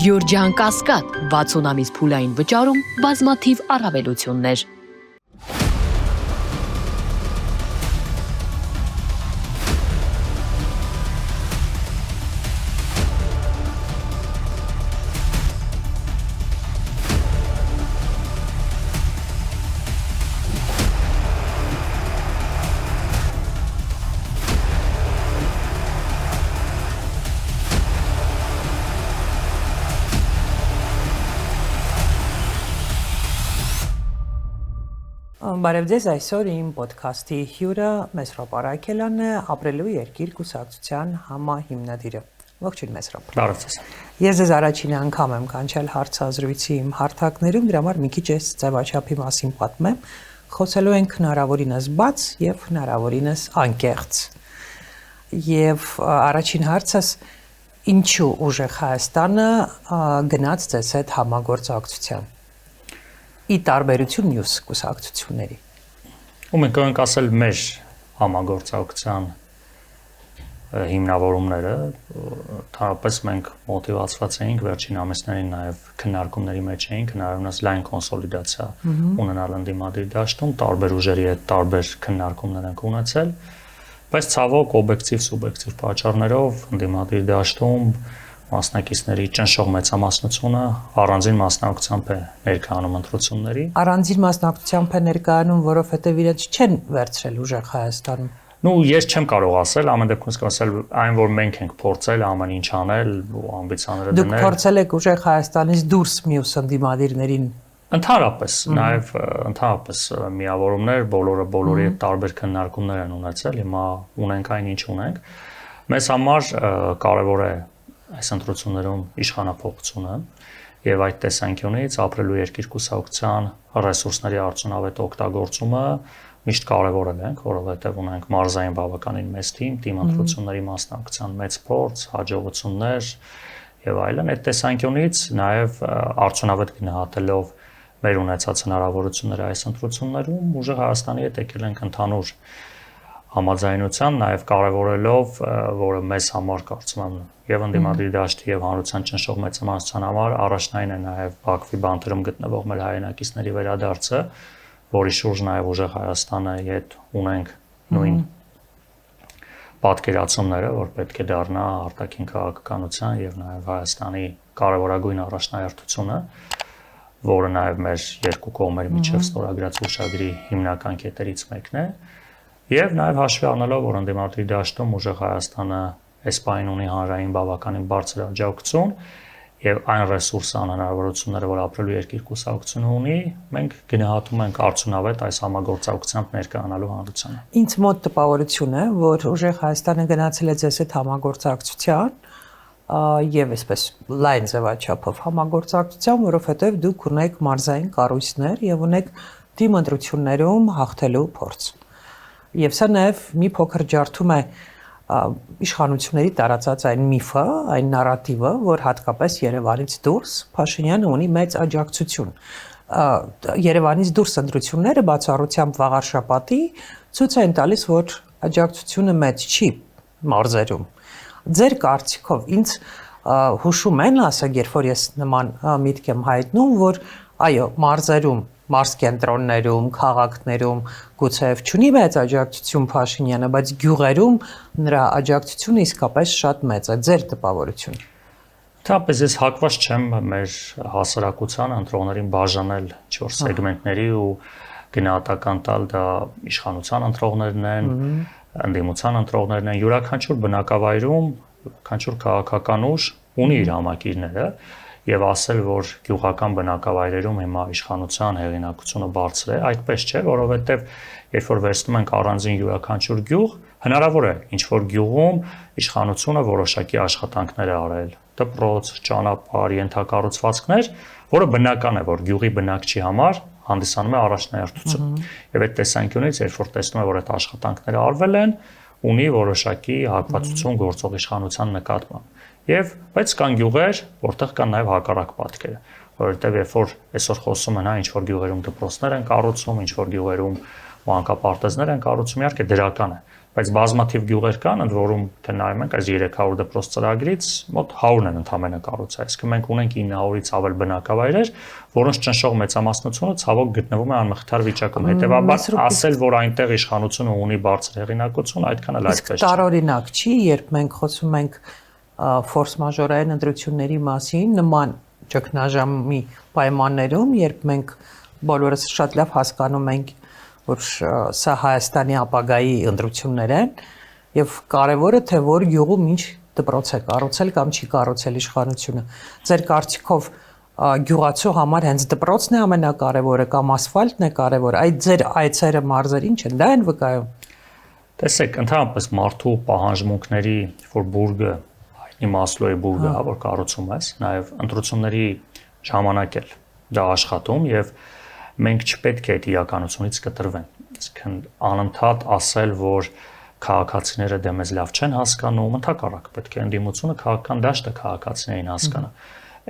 Գյուրջան Կասկադ 60 ամիս փուլային վճարում բազմաթիվ առավելություններ։ Բարև ձեզ, այսօր իմ ոդքասթի հյուրը Մեսրոպ Արաքելյանն է, ապրելու երկիր կուսակցության համահիմնադիրը։ Ողջույն Մեսրոպ։ Բարև ձեզ։ Ես ձեզ առաջին անգամ եմ կանչել հարցազրույցի իմ հարթակներում, դրա համար մի քիչ այս ձևաչափի մասին պատմեմ։ Խոսելու ենք հնարավորինս բաց եւ հնարավորինս անկեղծ։ Եվ առաջին հարցս ինչու ուժեղ Հայաստանը գնաց ձեզ հետ համագործակցության։ Ի տարբերություն մյուս կուսակցությունների։ Ու մենք կարող ենք ասել մեր համագործակցության հիմնավորումները, ընդհանրապես մենք մոտիվացված էինք վերջին ամիսներին նաև քննարկումների մեջ էինք, հնարավորինս լայն կոնսոլիդացիա ունենալ ընդդիմադիր դաշտում, տարբեր ուժերի հետ տարբեր քննարկումներ ենք ունեցել, բայց ցավոք օբյեկտիվ սուբյեկտիվ պատճառներով ընդդիմադիր դաշտում մասնակիցների ճնշող մեծամասնությունը առանձին մասնակցությամբ է ներկայանում ընտրությունների։ Առանձին մասնակցությամբ է ներկայանում, որովհետև իրենց չեն վերցրել ուժեղ Հայաստանում։ Ну, ես չեմ կարող ասել, ամեն դեպքում ես ասել այն, որ մենք ենք փորձել ամեն ինչ անել ու ամբիցիաները դնել։ Դուք փորձել եք ուժեղ Հայաստանից դուրս մյուս ընդդիմադիրներին։ Ընդհանրապես, նաև ընդհանրապես միավորումներ, բոլորի հետ տարբեր քննարկումներ են ունեցել, հիմա ունենք այն, ինչ ունենք։ Մեզ համար կարևոր է այս ընտրություններում իշխանափոխությունը եւ այդ տեսանկյունից ապրելու երկիր կուսակցության ռեսուրսների արդյունավետ օգտագործումը միշտ կարևորել ենք, որովհետեւ ունենք մարզային բավականին մեծ թիմ ընտրությունների մասնակցության մեծ փորձ, հաջողություններ եւ այլն։ Այդ տեսանկյունից նաեւ արդյունավետ գնահատելով մեր ունեցած հնարավորությունները այս ընտրություններում ուժեղ Հայաստանի հետ եկել ենք ընդհանուր համաձայնության, նաև կարևորելով, որը մեզ համար կարծում եմ եւ ընդդիմադիր դաշտի եւ հանրության ճնշող մեծամասնության համար առաջնային է նաև Բաքվի բանտերում գտնվող մեր հայրենակիցների վերադարձը, որի շուրջ նաև ուժեղ Հայաստանը հետ ունենք նույն պատկերացումները, որ պետք է դառնա արտաքին քաղաքականության եւ նաև Հայաստանի կարևորագույն առաջնահերթությունը, որը նաև մեր երկու կողմերի միջև ստորագրած ուշագրի հիմնական կետերից մեկն է։ Եվ նաև հաշվի առնելով, որ ընդդիմադիր դաշտում ուժեղ Հայաստանը այս պահին ունի հանրային բավականին բարձր աջակցություն եւ այն ռեսուրսան հնարավորությունները, որ ապրելու երկիր կուսակցությունը ունի, մենք գնահատում ենք արդյունավետ այս համագործակցությամբ ներկայանալու հանրությանը։ Ինձ մոտ տպավորություն է, որ ուժեղ Հայաստանը գնացել է ձեզ այդ համագործակցության եւ այսպես լայն ձևաչափով համագործակցության, որովհետեւ դուք ունեք մարզային կառույցներ եւ ունեք թիմ ընտրություններում հաղթելու փորձ։ Եվ սա նաև մի փոքր ջարդում է իշխանությունների տարածած այն միֆը, այն նարատիվը, որ հատկապես Երևանից դուրս Փաշինյանը ունի մեծ աջակցություն։ Երևանից դուրս ընտրությունները բացառությամբ վաղ շաբաթի ցույց են տալիս, որ աջակցությունը մեծ չի մարզերում։ Ձեր կարծիքով ինձ հուշում են, ասեք, երբ որ ես նման միտք եմ հայտնում, որ այո, մարզերում մարզ կենտրոններում, քաղաքներում գուցեև չունի մեծ աջակցություն Փաշինյանը, բայց գյուղերում նրա աջակցությունը իսկապես շատ մեծ է։ Ձեր տպավորությունը։ Թափես ես հակված չեմ մեր հասարակության ընտրողներին բաժանել 4 սեգմենտների ու գնահատական տալ դա իշխանության ընտրողներն են, ընդդիմության ընտրողներն են, յուրաքանչյուր բնակավայրում, յուրաքանչյուր քաղաքական ուժ ունի իր համակիրները եւ ասել, որ գյուղական բնակավայրերում հիմա իշխանության հեղինակությունը բարձր է, այդպես չէ, որովհետեւ երբ որ վերցնում ենք առանձին յուրաքանչյուր գյուղ, հնարավոր է ինչ որ գյուղում իշխանությունը որոշակի աշխատանքներ է արել, դպրոց, ճանապարհ, ենթակառուցվածքներ, որը բնական է, որ գյուղի բնակչի համար հանդիսանում է առաջնահերթություն։ Եվ այդ տեսանկյունից, երբ որ տեսնում է, որ այդ աշխատանքները արվել են, ունի որոշակի հակվածություն գործող իշխանության նկատմամբ։ Բայց կան գյուղեր, որտեղ կան նաև հակառակ պատկերը, որովհետև երբ որ այսօր խոսում են, ինչ որ գյուղերում դպրոցներ են կառուցում, ինչ որ գյուղերում մանկապարտեզներ են կառուցում, իհարկե դրական է, բայց բազմաթիվ գյուղեր կան, ընդ որում թե նայում ենք այս 300 դպրոց ծրագրից մոտ 100-ն են ընդամենը կառուցել։ Այսինքն մենք ունենք 900-ից ավել բնակավայրեր, որոնց ճնշող մեծամասնությունը ցավոք գտնվում է անմխիթար վիճակում։ Հետևաբար ասել, որ այնտեղ իշխանությունը ունի բարձր հեղինակություն, այդքան էլ այդպես չէ։ Տարօրինակ չի, երբ մենք խոսում ենք ֆորս մաժորային ընտրությունների մասին, նման ճգնաժամի պայմաններում, երբ մենք բոլորս շատ լավ հասկանում ենք, որ սա Հայաստանի ապագայի ընտրություններ են, եւ կարեւորը թե որ գյուղում ինչ դպրոց է կառուցել կամ չի կառուցել իշխանությունը։ Ձեր կարծիքով գյուղացու համար հենց դպրոցն է ամենակարևորը կամ ասֆալտն է կարևոր։ Այդ ձեր այցերը մարզեր ինչ են, դա են վկայում։ Տեսեք, ընդհանրապես մարդու պահանջմունքների, որ բուրգը հայտնի Մասլոյի բուրգը, որ կառուցում ես, նաև ընտրությունների ժամանակ էլ դա աշխատում եւ մենք չպետք է այդ իրականությունից կտրվեն։ Այսինքն անընդհատ ասել, որ քաղաքացիները դե մեզ լավ չեն հասկանում, ընդհակառակ պետք է ընդդիմությունը քաղաքական դաշտը քաղաքացիներին հասկանա։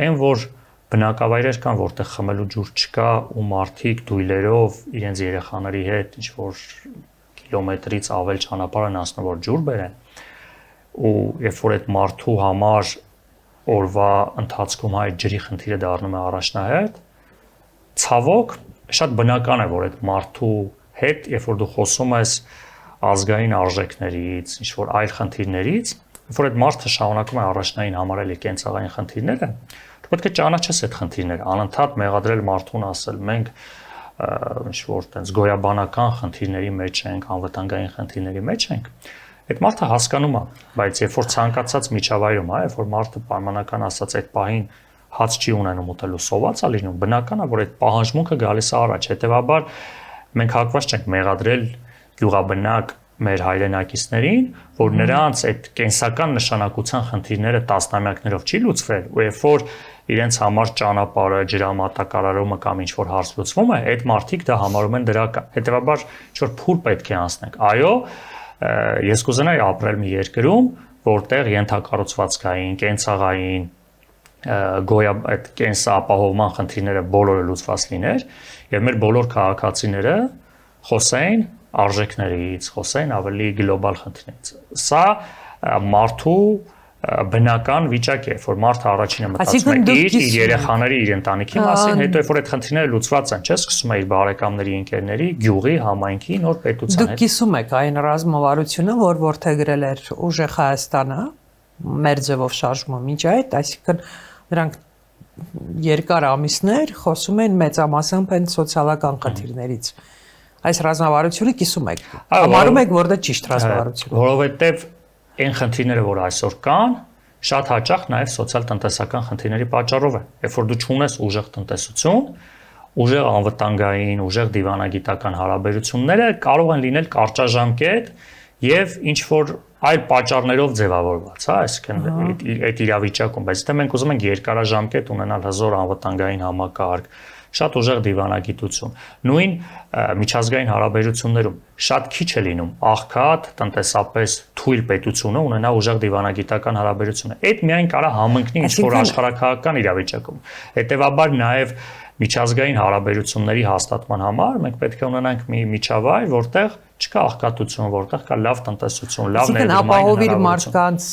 Այն որ բնակավայրեր կան, որտեղ խմելու ջուր չկա ու մարդիկ դույլերով իրենց երեխաների հետ ինչ որ կիլոմետրից ավել ճանապարհ են անցնում, որ ջուր բերեն, ու երբ որ այդ մարդու համար օրվա ընթացքում այդ ջրի խնդիրը դառնում է առաջնահերթ, ցավոք շատ բնական է, որ այդ մարդու հետ, երբ որ դու խոսում ես ազգային արժեքներից, ինչ որ այլ խնդիրներից, երբ որ այդ մարդը շարունակում է առաջնային համարել իր կենցաղային խնդիրները, դու պետք է ճանաչես այդ խնդիրները, անընդհատ մեղադրել մարդուն, ասել մենք ինչ որ տենց գոյաբանական խնդիրների մեջ ենք, անվտանգային խնդիրների մեջ ենք, այդ մարդը հասկանում է, բայց երբ որ ցանկացած միջավայրում, երբ որ մարդը պայմանական ասած այդ պահին հաց չի ունենում ուտելու սոված է լինում, բնական է, որ այդ պահանջմունքը գալիս է առաջ, հետեւաբար մենք հակված չենք մեղադրել գյուղաբնակ մեր հայրենակիցներին, որ նրանց այդ կենսական նշանակության խնդիրները տասնամյակներով չի լուծվել, ու երբ որ իրենց համար ճանապարհը, ջրամատակարարումը կամ ինչ որ հարց լուծվում է, այդ մարդիկ դա համարում են դրական։ Հետևաբար ինչ որ փուլ պետք է անցնենք։ Այո, ես կուզենայի ապրել մի երկրում, որտեղ ենթակառուցվածքային, կենցաղային, այդ կենսապահովման խնդիրները բոլորը լուծված լիներ, եւ մեր բոլոր քաղաքացիները խոսեին արժեքներից, խոսեին ավելի գլոբալ խնդիրներից։ Սա մարդու բնական վիճակ է, որ մարդը առաջինը մտածում է իր երեխաների, իր ընտանիքի մասին, հետո երբ որ այդ խնդիրները լուծված են, չէ՞, սկսում է իր բարեկամների, ընկերների, գյուղի, համայնքի, նոր պետության հետ։ Դուք կիսում եք այն ռազմավարությունը, որ որդեգրել էր ուժեղ Հայաստանը, մեր ձևով շարժումը միջ այդ, այսինքն նրանք երկար ամիսներ խոսում են մեծամասամբ այն սոցիալական խնդիրներից։ Այս ռազմավարությունը կիսում եք։ Համարում եք, որ դա ճիշտ ռազմավարություն է։ Որովհետև այն խնդիրները, որ այսօր կան, շատ հաճախ նաև սոցիալ-տնտեսական խնդիրների պատճառով է։ Երբ որ դու չունես ուժեղ տնտեսություն, ուժեղ անվտանգային, ուժեղ դիվանագիտական հարաբերությունները կարող են լինել կարճաժամկետ եւ ինչ որ այլ պատճառներով ձևավորված, հա, այսինքն այդ իրավիճակում, բայց եթե մենք ուզում ենք երկարաժամկետ ունենալ հզոր անվտանգային համակարգ, շատ ուժեղ դիվանագիտություն, նույն միջազգային հարաբերություններում շատ քիչ է լինում աղքատ տնտեսապես թույլ պետությունը ունենա ուժեղ դիվանագիտական հարաբերություն։ Այդ միայն կարա համընկնի ինչ որ աշխարհակահաղական իրավիճակում։ Հետևաբար նաև միջազգային հարաբերությունների հաստատման համար մենք պետք է ունենանք մի միջավայր, որտեղ չկա աղքատություն, որտեղ կա լավ տնտեսություն, լավ ներդրումային ապահովիր մարդկանց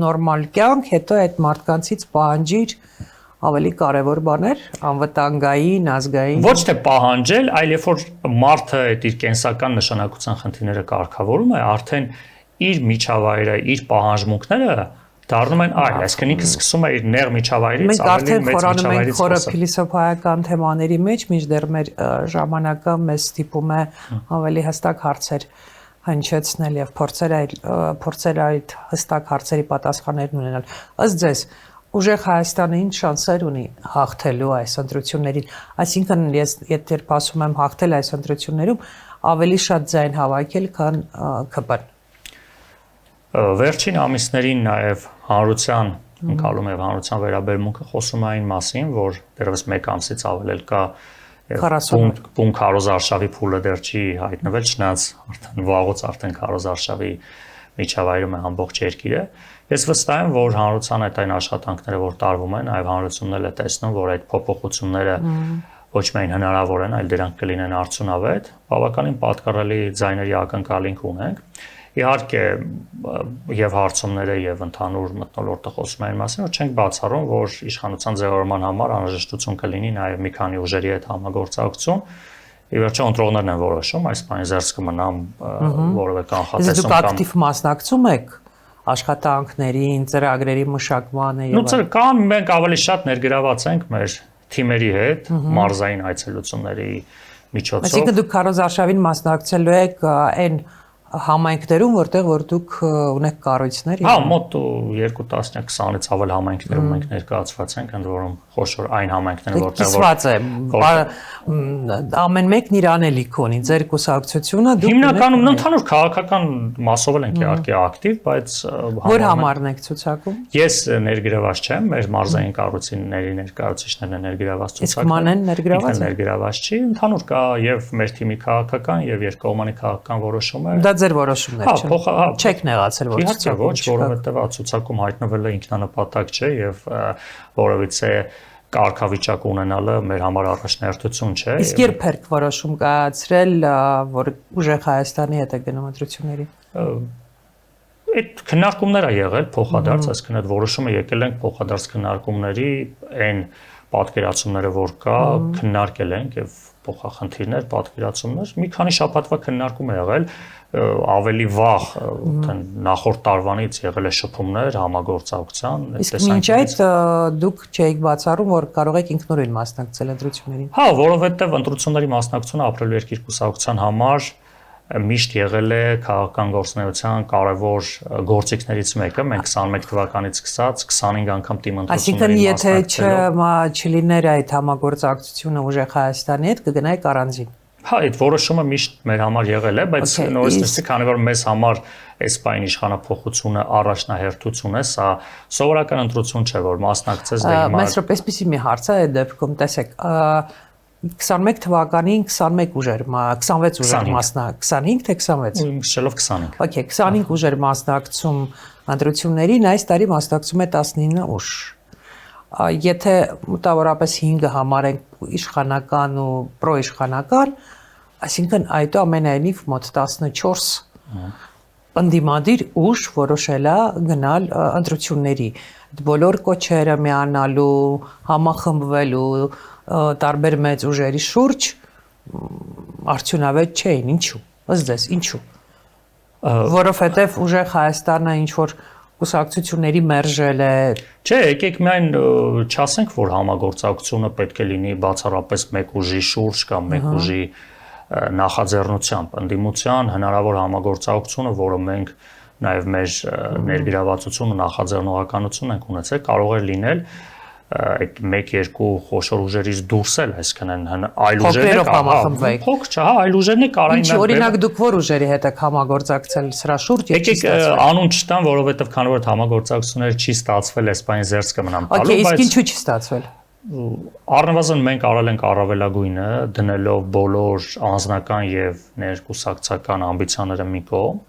նորմալ կյանք, հետո այդ մարդկանցից պահանջիր ավելի կարևոր բաներ, անվտանգային, ազգային։ Ոչ թե պահանջել, այլ երբ որ մարդը այդ իր կենսական նշանակության խնդիրները կարգավորում է, արդեն իր միջավայրը, իր պահանջմունքները դառնում են այլ, այսինքն ինքը սկսում է իր նեղ միջավայրից ավելի մեծ միջավայրից խոսել։ Մենք փիլիսոփայական թեմաների մեջ, մինչդեռ մեր ժամանակը մեզ ստիպում է ավելի հստակ հարցեր հնչեցնել եւ փորձել այդ հստակ հարցերի պատասխաններ ունենալ։ Ըստ ձեզ, ուժեղ Հայաստանը ինչ շանսեր ունի հաղթելու այս ընտրություններին, այսինքն ես երբ ասում եմ հաղթել այս ընտրություններում, ավելի շատ ձայն հավաքել, քան ԿՊ-ն։ Վերջին ամիսներին նաև հանրության ընկալում եւ հանրության վերաբերմունքը խոսում է այն մասին, որ դեռևս 1 ամսից ավել էլ կա բուն քարոզարշավի փուլը դեռ չի հայտնվել, չնայած արդեն վաղուց արդեն քարոզարշավի միջավայրում է ամբողջ երկիրը։ Ես վստահ եմ, որ հանրության այդ այն աշխատանքները, որ տարվում են, այլ հանրությունն էլ է տեսնում, որ այդ փոփոխությունները ոչ միայն հնարավոր են, այլ դրանք կլինեն արդյունավետ, բավականին պատկառելի ձայների ակնկալինք ունենք։ Իհարկե եւ հարցումները եւ ընդհանուր մթնոլորտը խոսում են մասին, որ չենք բացառում, որ իշխանության ձևավորման համար անհրաժեշտություն կլինի նաեւ մի քանի ուժերի հետ համագործակցություն։ Ի վերջո ընտրողներն են որոշում, այս բանի զերծ կմնամ որևէ կանխատեսում կամ դուք ակտիվ մասնակցում եք աշխատանքներին, ծրագրերի մշակմանը եւ այլն։ Կան մենք ավելի շատ ներգրաված ենք մեր թիմերի հետ, մարզային այցելությունների միջոցով։ Այսինքն դուք քարոզարշավին մասնակցելու եք այն համայնքներում, որտեղ որ դուք ունեք կառույցներ։ Հա, մոտ 2 տասնյակ 20-ից ավել համայնքներում մենք ներկայացված ենք, ընդ որում խոշոր այն համայնքները, որտեղ կիսված է, ամեն մեկն իր անելիք ունի, ձեր կուսակցությունը դուք հիմնականում ընդհանուր քաղաքական մասով ենք իհարկե ակտիվ, բայց որ համարն եք ցուցակում։ Ես ներգրաված չեմ, մեր մարզային կառույցների ներկայացուցիչներն են ներգրաված ցուցակում։ Իսկ մանեն ներգրաված են ներգրաված չի, ընդհանուր կա եւ մեր թիմի քաղաքական եւ երկկողմանի քաղաքական որոշումը։ Դա ձեր որոշումներ չեն։ Չեք նեղացել որ ցուցակում։ Ոչ, որովհետեւ ցուցակում հայտնվելը ինքնանպատակ չէ եւ որովհետեւ կարգավիճակ ունենալը մեր համար առաջնահերթություն չէ։ Իսկ երբ եք որոշում կայացրել, որ ուժեղ Հայաստանի հետ եք գնում ընտրությունների։ Այդ քննարկումներ ա եղել փոխադարձ, այսինքն այդ որոշումը եկել ենք փոխադարձ քննարկումների, այն պատկերացումները, որ կա, քննարկել ենք եւ փոխախնդիրներ, պատկերացումներ, մի քանի շաբաթվա քննարկում է եղել, ավելի վաղ նախորդ տարվանից եղել է շփումներ համագործակցության։ Իսկ մինչ այդ դուք չէիք բացառում, որ կարող եք ինքնուրույն մասնակցել ընտրություններին։ Հա, որովհետեւ ընտրությունների մասնակցությունը ապրելու երկիր կուսակցության համար միշտ եղել է քաղաքական գործունեության կարևոր գործիքներից մեկը։ Մենք 21 թվականից սկսած 25 անգամ թիմ ընտրությունների մասնակցել։ Այսինքն, եթե չլիներ այդ համագործակցությունը ուժեղ Հայաստանի հետ, կգնայիք առանձին։ Հա, այդ որոշումը միշտ մեր համար եղել է, բայց նորից նստի, քանի որ մեզ համար այս բանի իշխանապողությունը առաջնահերթություն է, սա սովորական ընտրություն չէ, որ մասնակցես դե հիմա։ Մեծ ռոպեսպիսի մի հարց է այդ դեպքում, տեսեք, 21 թվականին 21 ուժեր, 26 ուժեր մասնակցում, 25 թե 26։ Իմսելով 25։ Okay, 25 ուժեր մասնակցում ընտրություններին, այս տարի մասնակցում է 19 ուժ։ Եթե մոտավորապես 5-ը համարենք իշխանական ու պրոիշխանական, այսինքն այդուամենայնիվ մոտ 14 ընդդիմադիր ուժ որոշել է գնալ ընտրությունների։ Բոլոր կոչերը միանալու, համախմբվելու տարբեր մեծ ուժերի շուրջ արդյունավետ չէին, ինչու։ Ըստ ձեզ, ինչու։ Որովհետև ուժեղ Հայաստանը ինչ որ կուսակցությունների մերժել է։ Չէ, եկեք միայն չասենք, որ համագործակցությունը պետք է լինի բացառապես մեկ ուժի շուրջ կամ մեկ ուժի նախաձեռնությամբ, ընդդիմության հնարավոր համագործակցությունը, որը մենք նաև մեր ներգրավվածությունը, նախաձեռնողականություն ենք ունեցել, կարող է լինել այդ 1-2 խոշոր ուժերից դուրս էլ, այսինքն այլ ուժերն է փոքր չէ, հա, այլ ուժերն է կարային։ Ինչ օրինակ դուք որ ուժերի հետ եք համագործակցել սրա շուրջ եւ չի ստացվել։ Եկեք անուն չտամ, որովհետեւ քանի որ համագործակցությունները չի ստացվել, այս բանի զերծ կմնամ տալու, բայց իսկ ինչու չի ստացվել։ Առնվազն մենք արել ենք առավելագույնը, դնելով բոլոր անձնական եւ ներկուսակցական ամբիցիաները մի կողմ։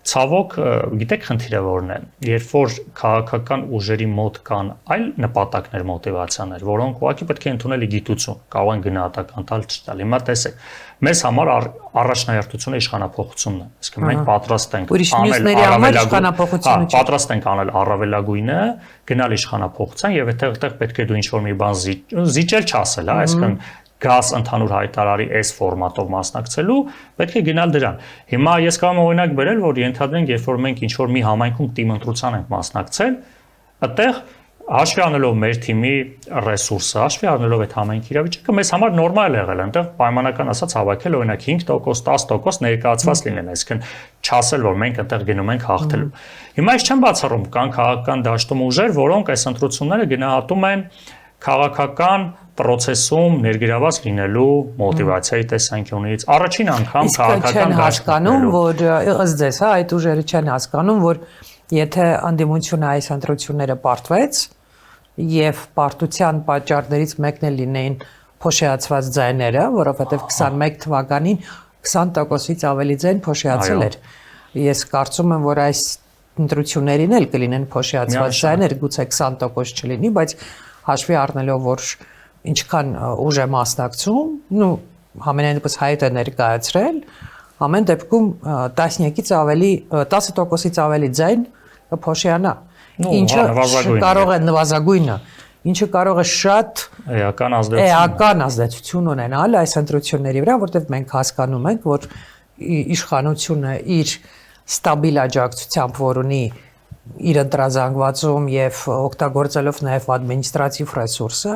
Ցավոք, գիտեք խնդիրը որն է, երբ որ քաղաքական ուժերի մոտ կան այլ նպատակներ, մոտիվացիաներ, որոնք ուղղակի պետք է ընդունել գիտություն, կարող են գնահատական տալ չտալ։ Հիմա տեսեք, մեզ համար առաջնահերթությունը իշխանապողությունն է։ Իսկ մենք պատրաստ ենք պատրաստ ենք անել առավելագույնը, գնալ իշխանապողության եւ այդտեղ պետք է դու ինչ-որ մի բան զիջել չասել, հա, այսինքն գազ ընդհանուր հայտարարի այս ֆորմատով մասնակցելու, պետք է գնալ դրան։ Հիմա ես կարող եմ օրինակ բերել, որ ենթադրենք, երբ որ մենք ինչ-որ մի համայնքում թիմ ընտրության ենք մասնակցել, այդտեղ հաշվի առնելով մեր թիմի ռեսուրսը, հաշվի առնելով այդ համայնքի իրավիճակը, մեզ համար նորմալ է եղել այնտեղ պայմանական ասած հավաքել օրինակ 5%, 10% ներկայացված լինել, այսինքն չասել, որ մենք այնտեղ գնում ենք հաղթելու։ Հիմա ես չեմ բացառում, կան քաղաքական դաշտում ուժեր, որոնք այս ընտրությունները գնահատում են քաղաքական process-ում ներգրաված լինելու մոտիվացիայի տեսանկյունից առաջին անգամ քաղաքական հասկանում, որ ըստ ձեզ, հա, այդ ուժերը չեն հասկանում, որ եթե անդիմությունը այս ընտրությունները պարտվեց եւ պարտության պատճառներից մեկն էլ լինեին փոշիացված ձայները, որովհետեւ 21 թվականին 20%-ից ավելի ձայն փոշիացել էր։ Ես կարծում եմ, որ այս ընտրություններին էլ կլինեն փոշիացված ձայներ, գուցե 20% չլինի, բայց հաշվի առնելով, որ ինչքան ուժ է մասնակցում, նու համենայն դեպս հայտ է ներկայացրել, ամեն դեպքում 10%-ից ավելի 10%-ից ավելի ձայն կփոշիանա։ Ինչը կարող է նվազագույնը, ինչը կարող է շատ էական ազդեցություն ունենալ այս ընտրությունների վրա, որտեղ մենք հասկանում ենք, որ իշխանությունը իր ստաբիլ աջակցությամբ, որ ունի իր ընտրազանգվածում եւ օգտագործելով նաեւ ադմինիստրատիվ ռեսուրսը,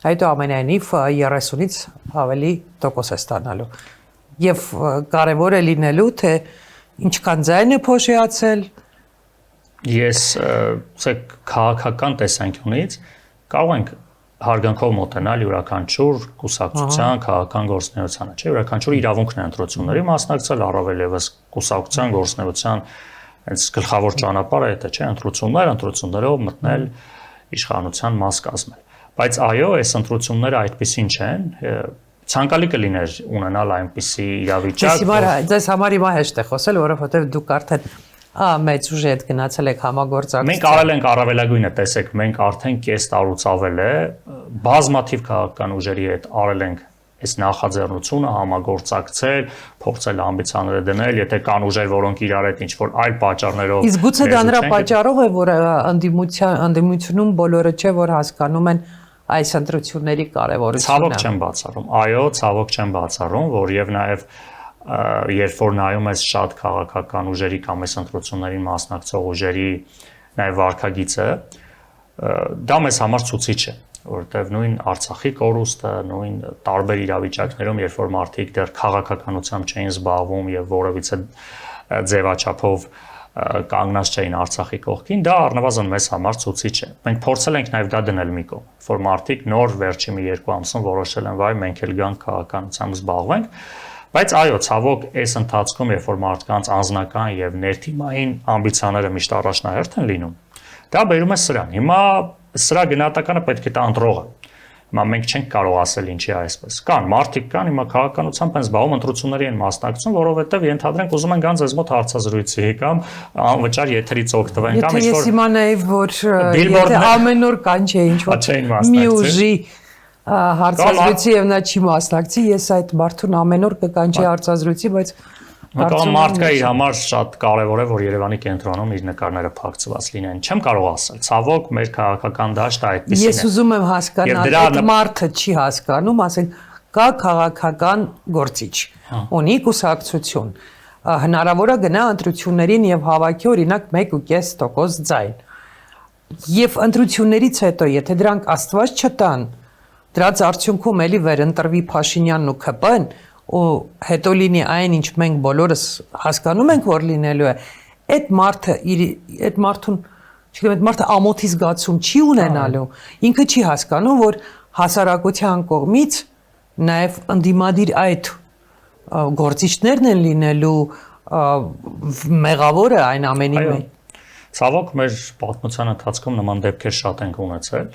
այդուամենայնիվ 30-ից ավելի տոկոս է ստանալու։ Եվ կարևոր է լինելու, թե ինչքան ձայն է փոշիացել։ Ես քաղաքական տեսանկյունից կարող ենք հարգանքով մոտենալ յուրաքանչյուր կուսակցության քաղաքական գործունեությանը, չէ՞, յուրաքանչյուր իրավունքն է ընտրությունների մասնակցել, առավել եւս կուսակցության գործունեության այս գլխավոր ճանապարհը դա չէ, ընտրություններով մտնել իշխանության մաս կազմել։ Բայց այո, այս ընտրությունները այդպեսին չեն, ցանկալի կլիներ ունենալ այնպիսի իրավիճակ։ Ձեզ համար հիմա հեշտ է խոսել, որովհետեւ դուք արդեն մեծ ուժի հետ գնացել եք համագործակցության։ Մենք արել ենք առավելագույնը, տեսեք, մենք արդեն կես տարուց ավել է բազմաթիվ քաղաքական ուժերի հետ արել ենք այս նախաձեռնությունը, համագործակցել, փորձել ամբիցիաները դնել, եթե կան ուժեր, որոնք իրար հետ ինչ-որ այլ պատճառներով։ Իսկ գուցե դա նրա պատճառով է, որ անդիմությունում բոլորը չէ, որ հասկանում են այս ընտրությունների կարևորությունը։ Ցավոք չեմ բացառում։ Այո, ցավոք չեմ բացառում, որ եւ նաեւ երբ որ նայում ես շատ քաղաքական ուժերի կամ այս ընտրություններին մասնակցող ուժերի նաև վարքագիծը, դա մեզ համար ցուցիչ է, որովհետև նույն Արցախի կորուստը, նույն տարբեր իրավիճակներում, երբ որ մարդիկ դեռ քաղաքականությամբ չէին զբաղվում եւ որևիցե ձևաչափով կանգնած չէին Արցախի կողքին, դա առնվազն մեզ համար ցուցիչ է։ Մենք փորձել ենք նաև դա դնել մի կողմ, որ մարդիկ նոր վերջի մի 2 ամսում որոշել են, վայ, մենք էլ գանք քաղաքականությամբ զբաղվենք։ Բայց այո, ցավոք, այս ընթացքում, երբ որ մարդկանց անձնական եւ ներթիմային ամբիցիաները միշտ առաջնահերթ են լինում, դա բերում է սրան։ Հիմա սրա գնահատականը պետք է տա ընտրողը։ Հիմա մենք չենք կարող ասել ինչի այսպես։ Կան մարդիկ կան, հիմա քաղաքականությամբ են զբաղվում, ընտրությունների են մասնակցում, որովհետեւ ենթադրենք ուզում են գան ձեզ մոտ հարցազրույցի կամ անվճար եթերից օգտվեն կամ ինչ-որ։ Ես հիմա նաեւ որ եթե ամեն օր կան չէ ինչ-որ մի ուժի հարցազրույցի եւ նա չի մասնակցի, ես այդ մարդուն ամեն օր կկանչի հարցազրույցի, բայց Կամ մարդկա իր համար շատ կարևոր է, որ Երևանի կենտրոնում իր նկարները փակցված լինեն։ Չեմ կարող ասել, ցավոք, մեր քաղաքական դաշտը այդպեսին է։ Ես ուզում եմ հասկանալ, այդ մարդը չի հասկանում, ասենք, կա քաղաքական գործիչ, ունի կուսակցություն, հնարավոր է գնա ընտրություններին եւ հավաքի օրինակ 1.5% ձայն։ Եվ ընտրություններից հետո, եթե դրանք Աստված չտան, դրանց արդյունքում էլի վերընտրվի Փաշինյանն ու ՔՊ-ն, ու հետո լինի այն, ինչ մենք բոլորս հասկանում ենք, որ լինելու է, այդ մարդուն, չգիտեմ, այդ մարդը ամոթի զգացում չի ունենալու, ինքը չի հասկանում, որ հասարակության կողմից նաև ընդդիմադիր այդ գործիչներն են լինելու մեղավորը այն ամենի մեջ։ Ցավոք, մեր պատմության ընթացքում նման դեպքեր շատ ենք ունեցել,